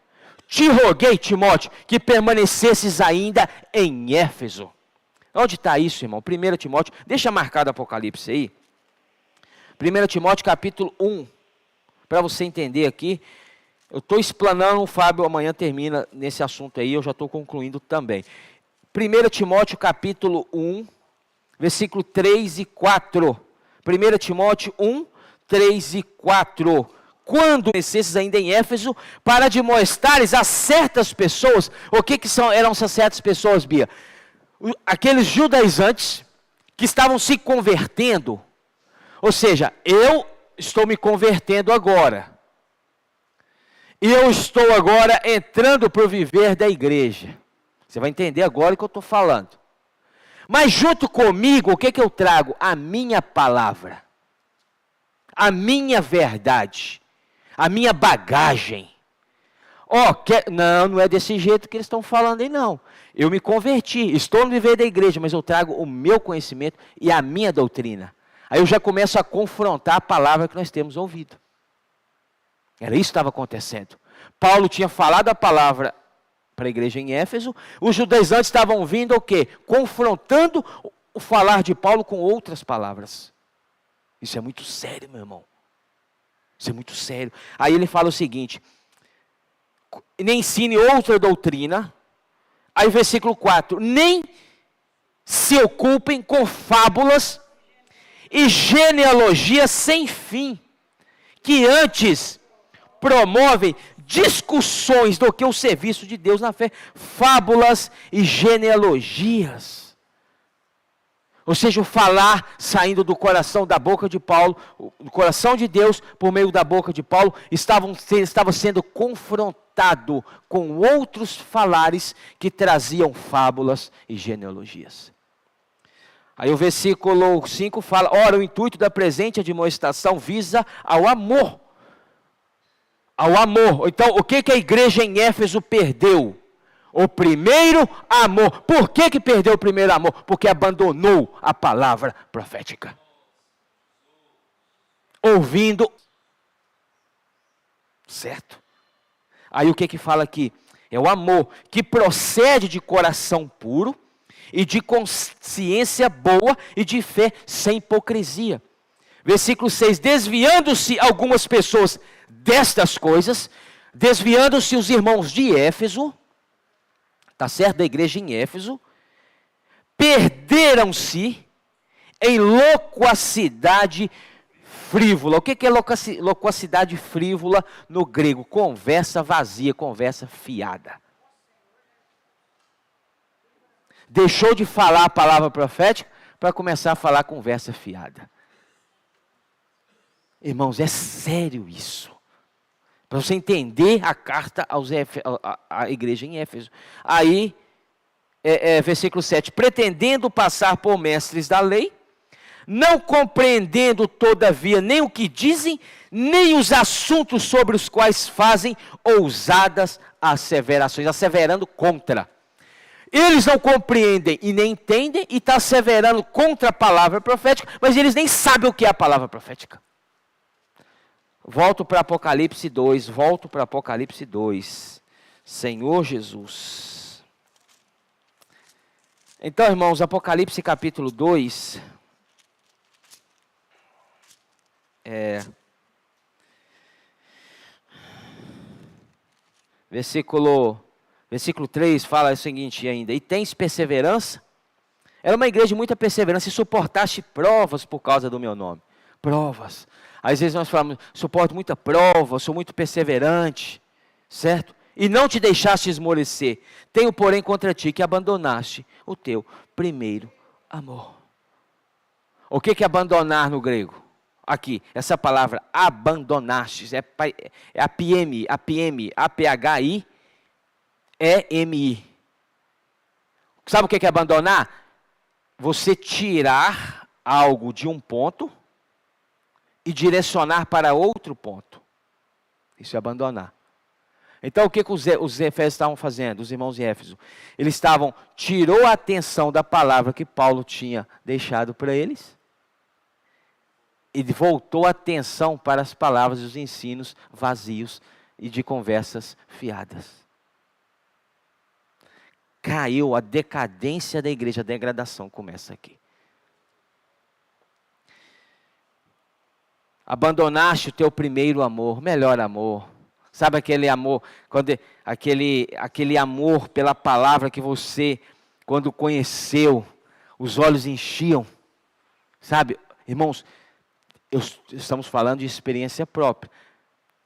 te roguei, Timóteo, que permanecesses ainda em Éfeso. Onde está isso, irmão? 1 Timóteo, deixa marcado Apocalipse aí. 1 Timóteo capítulo 1, para você entender aqui. Eu estou explanando, o Fábio amanhã termina nesse assunto aí, eu já estou concluindo também. 1 Timóteo capítulo 1, versículo 3 e 4. 1 Timóteo 1, 3 e 4. Quando permanecesses ainda em Éfeso, para admoestares a certas pessoas. O que eram essas certas pessoas, Bia? Aqueles judaizantes que estavam se convertendo. Ou seja, eu estou me convertendo agora. E eu estou agora entrando para o viver da igreja. Você vai entender agora o que eu estou falando. Mas junto comigo, o que eu trago? A minha palavra. A minha verdade. A minha bagagem. Não é desse jeito que eles estão falando aí não. Eu me converti, estou no viver da igreja, mas eu trago o meu conhecimento e a minha doutrina. Aí eu já começo a confrontar a palavra que nós temos ouvido. Era isso que estava acontecendo. Paulo tinha falado a palavra para a igreja em Éfeso. Os judaizantes estavam vindo o quê? Confrontando o falar de Paulo com outras palavras. Isso é muito sério, meu irmão. Isso é muito sério. Aí ele fala o seguinte: nem ensine outra doutrina. Aí versículo 4, nem se ocupem com fábulas e genealogias sem fim, que antes promovem discussões do que o serviço de Deus na fé. Fábulas e genealogias. Ou seja, o falar saindo do coração, da boca de Paulo, do coração de Deus, por meio da boca de Paulo, estava sendo confrontado com outros falares que traziam fábulas e genealogias. Aí o versículo 5 fala: ora, o intuito da presente admoestação visa ao amor. Ao amor. Então, o que a igreja em Éfeso perdeu? O primeiro amor. Por que perdeu o primeiro amor? Porque abandonou a palavra profética. Ouvindo. Certo? Aí o que fala aqui? É o amor que procede de coração puro e de consciência boa e de fé sem hipocrisia. Versículo 6, desviando-se algumas pessoas destas coisas, desviando-se os irmãos de Éfeso, tá certo, da igreja em Éfeso, perderam-se em loquacidade frívola. O que é loquacidade frívola no grego? Conversa vazia, conversa fiada. Deixou de falar a palavra profética para começar a falar conversa fiada. Irmãos, é sério isso. Para você entender a carta à igreja em Éfeso. Aí, versículo 7. Pretendendo passar por mestres da lei, não compreendendo todavia nem o que dizem, nem os assuntos sobre os quais fazem ousadas asseverações, asseverando contra. Eles não compreendem e nem entendem, e está asseverando contra a palavra profética, mas eles nem sabem o que é a palavra profética. Volto para Apocalipse 2, Senhor Jesus. Então, irmãos, Apocalipse capítulo 2, versículo 3 fala o seguinte ainda: e tens perseverança? Era uma igreja de muita perseverança, e suportaste provas por causa do meu nome. Provas. Às vezes nós falamos: suporto muita prova, sou muito perseverante, certo? E não te deixaste esmorecer. Tenho, porém, contra ti que abandonaste o teu primeiro amor. O que é abandonar no grego? Aqui, essa palavra abandonaste, é APHI, EMI. Sabe o que é abandonar? Você tirar algo de um ponto e direcionar para outro ponto. Isso é abandonar. Então o que os Efésios estavam fazendo, os irmãos de Éfeso? Eles tirou a atenção da palavra que Paulo tinha deixado para eles, e voltou a atenção para as palavras e os ensinos vazios e de conversas fiadas. Caiu a decadência da igreja, a degradação começa aqui. Abandonaste o teu primeiro amor, melhor amor. Sabe aquele amor, aquele amor pela palavra que você, quando conheceu, os olhos enchiam. Sabe, irmãos, estamos falando de experiência própria.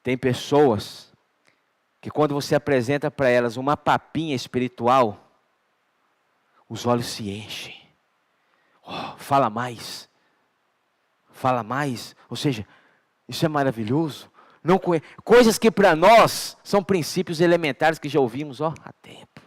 Tem pessoas que quando você apresenta para elas uma papinha espiritual, os olhos se enchem. Oh, fala mais. Fala mais. Ou seja, isso é maravilhoso. Coisas que para nós são princípios elementares que já ouvimos há tempo.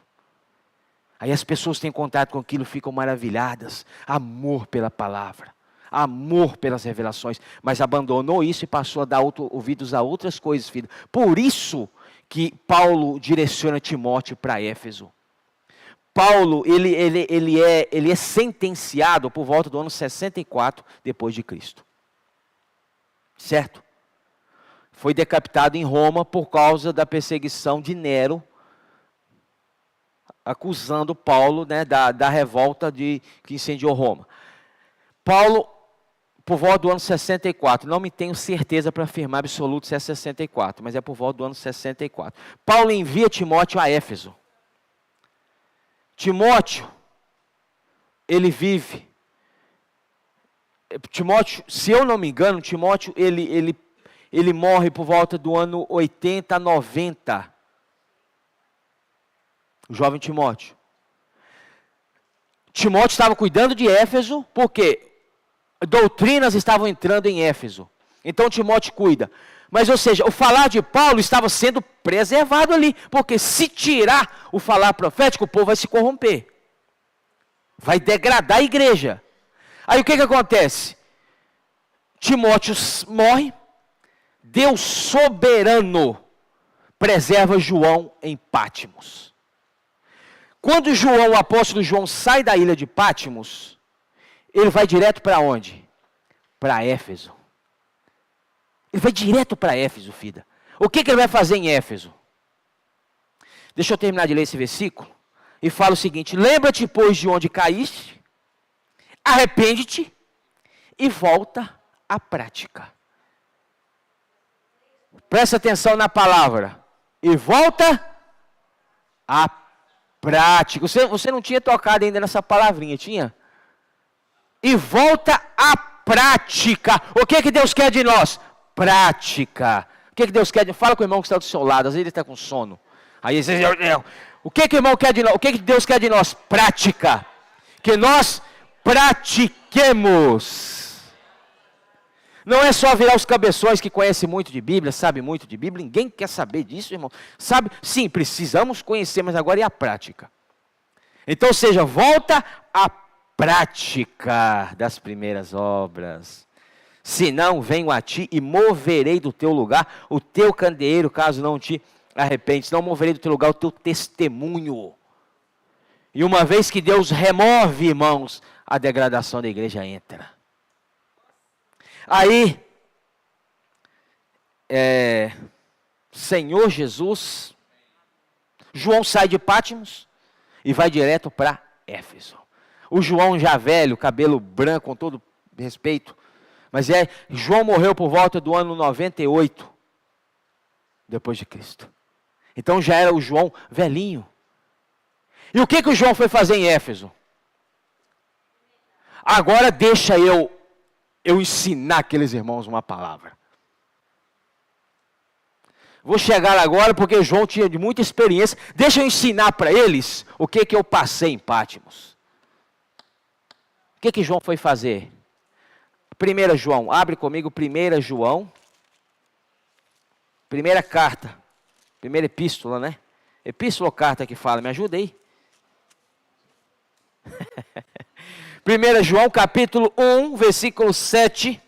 Aí as pessoas têm contato com aquilo, ficam maravilhadas. Amor pela palavra. Amor pelas revelações. Mas abandonou isso e passou a dar ouvidos a outras coisas, filho. Por isso que Paulo direciona Timóteo para Éfeso. Paulo, ele é sentenciado por volta do ano 64 depois de Cristo. Certo? foi decapitado em Roma por causa da perseguição de Nero, acusando Paulo, né, da revolta que incendiou Roma. Paulo, por volta do ano 64, não me tenho certeza para afirmar absoluto se é 64, mas é por volta do ano 64. Paulo envia Timóteo a Éfeso. Timóteo, ele vive. Timóteo, se eu não me engano, Timóteo, ele morre por volta do ano 80, 90. O jovem Timóteo. Timóteo estava cuidando de Éfeso, porque doutrinas estavam entrando em Éfeso. Então Timóteo cuida. Mas, ou seja, o falar de Paulo estava sendo preservado ali, porque se tirar o falar profético, o povo vai se corromper. Vai degradar a igreja. Aí o que acontece? Timóteo morre, Deus soberano preserva João em Pátimos. Quando João, o apóstolo João, sai da ilha de Pátimos, ele vai direto para onde? Para Éfeso. Ele vai direto para Éfeso, filha. O que ele vai fazer em Éfeso? Deixa eu terminar de ler esse versículo. E fala o seguinte: lembra-te, pois, de onde caíste, arrepende-te e volta à prática. Presta atenção na palavra. E volta à prática. Você não tinha tocado ainda nessa palavrinha, tinha? E volta à prática. O que Deus quer de nós? Prática. O que Deus quer de nós? Fala com o irmão que está do seu lado, às vezes ele está com sono. Aí você o que o irmão quer de nós? O que Deus quer de nós? Prática. Que nós pratiquemos. Não é só virar os cabeções que conhecem muito de Bíblia, sabe muito de Bíblia. Ninguém quer saber disso, irmão. Sabe? Sim, precisamos conhecer, mas agora é a prática. Então, seja, volta à prática das primeiras obras. Senão, venho a ti e moverei do teu lugar o teu candeeiro, caso não te arrepende. Senão, moverei do teu lugar o teu testemunho. E uma vez que Deus remove, irmãos, a degradação da igreja entra. Aí, Senhor Jesus, João sai de Pátimos e vai direto para Éfeso. O João já velho, cabelo branco, com todo respeito, mas João morreu por volta do ano 98, depois de Cristo. Então já era o João velhinho. E o que o João foi fazer em Éfeso? Agora deixa eu ensinar aqueles irmãos uma palavra. Vou chegar agora porque João tinha de muita experiência. Deixa eu ensinar para eles o que eu passei em Pátimos. O que João foi fazer? 1 João, abre comigo 1 João. Primeira carta. Primeira epístola, né? Epístola ou carta que fala? Me ajuda aí. 1 João capítulo 1, versículo 7.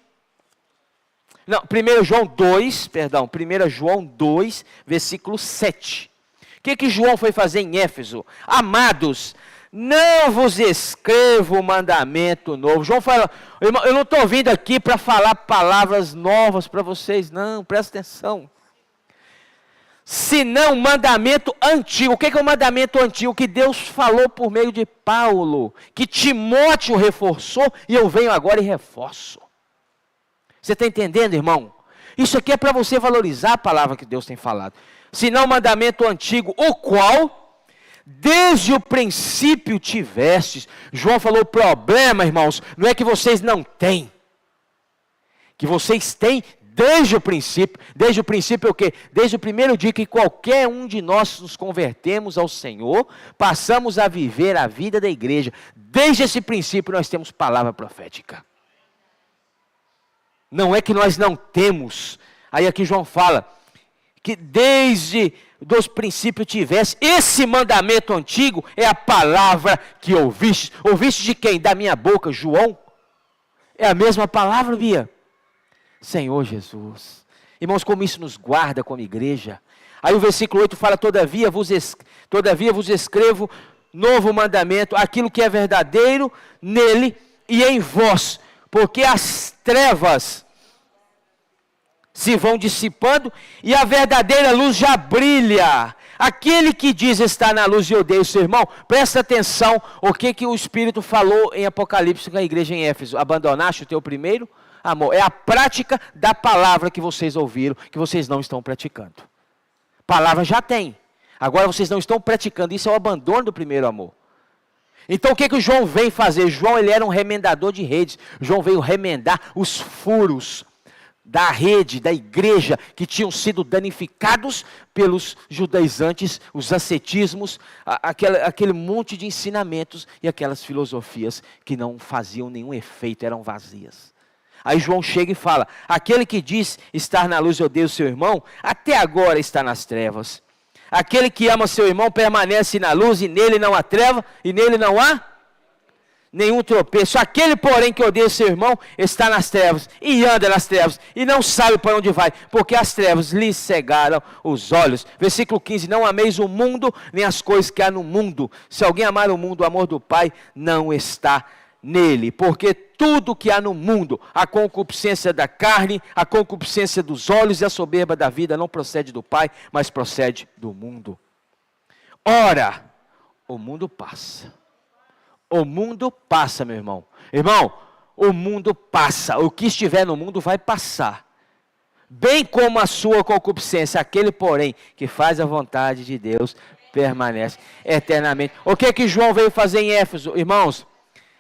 Não, 1 João 2, perdão. 1 João 2, versículo 7. O que João foi fazer em Éfeso? Amados, não vos escrevo mandamento novo. João fala, irmão, eu não estou vindo aqui para falar palavras novas para vocês, não, presta atenção. Senão mandamento antigo. O que é o mandamento antigo? Que Deus falou por meio de Paulo, que Timóteo reforçou, e eu venho agora e reforço. Você está entendendo, irmão? Isso aqui é para você valorizar a palavra que Deus tem falado. Senão mandamento antigo, o qual desde o princípio tivestes. João falou, o problema, irmãos, não é que vocês não têm, que vocês têm desde o princípio. Desde o princípio o quê? Desde o primeiro dia que qualquer um de nós nos convertemos ao Senhor, passamos a viver a vida da igreja. Desde esse princípio nós temos palavra profética. Não é que nós não temos. Aí aqui João fala que desde dos princípios tivesse. Esse mandamento antigo é a palavra que ouviste. Ouviste de quem? Da minha boca, João? É a mesma palavra, Bia? Senhor Jesus. Irmãos, como isso nos guarda como igreja. Aí o versículo 8 fala, todavia vos escrevo novo mandamento, aquilo que é verdadeiro nele e em vós, porque as trevas se vão dissipando e a verdadeira luz já brilha. Aquele que diz estar na luz e odeia o seu irmão, presta atenção o que o Espírito falou em Apocalipse com a igreja em Éfeso. Abandonaste o teu primeiro amor. É a prática da palavra que vocês ouviram, que vocês não estão praticando. Palavra já tem. Agora vocês não estão praticando. Isso é o abandono do primeiro amor. Então o que o João veio fazer? João, ele era um remendador de redes. João veio remendar os furos da rede, da igreja, que tinham sido danificados pelos judaizantes, os ascetismos, aquele monte de ensinamentos e aquelas filosofias que não faziam nenhum efeito, eram vazias. Aí João chega e fala, aquele que diz estar na luz e odeia o seu irmão, até agora está nas trevas. Aquele que ama seu irmão permanece na luz e nele não há treva, e nele não há nenhum tropeço. Aquele, porém, que odeia seu irmão, está nas trevas, e anda nas trevas, e não sabe para onde vai, porque as trevas lhe cegaram os olhos. Versículo 15, não ameis o mundo, nem as coisas que há no mundo. Se alguém amar o mundo, o amor do Pai não está nele, porque tudo que há no mundo, a concupiscência da carne, a concupiscência dos olhos e a soberba da vida, não procede do Pai, mas procede do mundo. Ora, o mundo passa. O mundo passa, meu irmão. Irmão, o mundo passa. O que estiver no mundo vai passar. Bem como a sua concupiscência. Aquele, porém, que faz a vontade de Deus, permanece eternamente. O que João veio fazer em Éfeso, irmãos?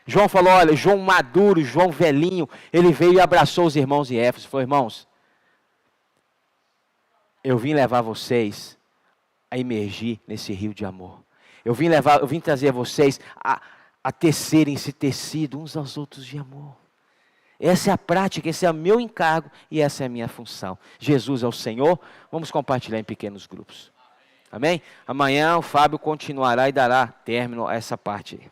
João falou, olha, João maduro, João velhinho, ele veio e abraçou os irmãos em Éfeso. Falou, irmãos, eu vim levar vocês a emergir nesse rio de amor. Eu vim trazer vocês a tecerem esse tecido uns aos outros de amor. Essa é a prática, esse é o meu encargo e essa é a minha função. Jesus é o Senhor, vamos compartilhar em pequenos grupos. Amém? Amanhã o Fábio continuará e dará término a essa parte aí.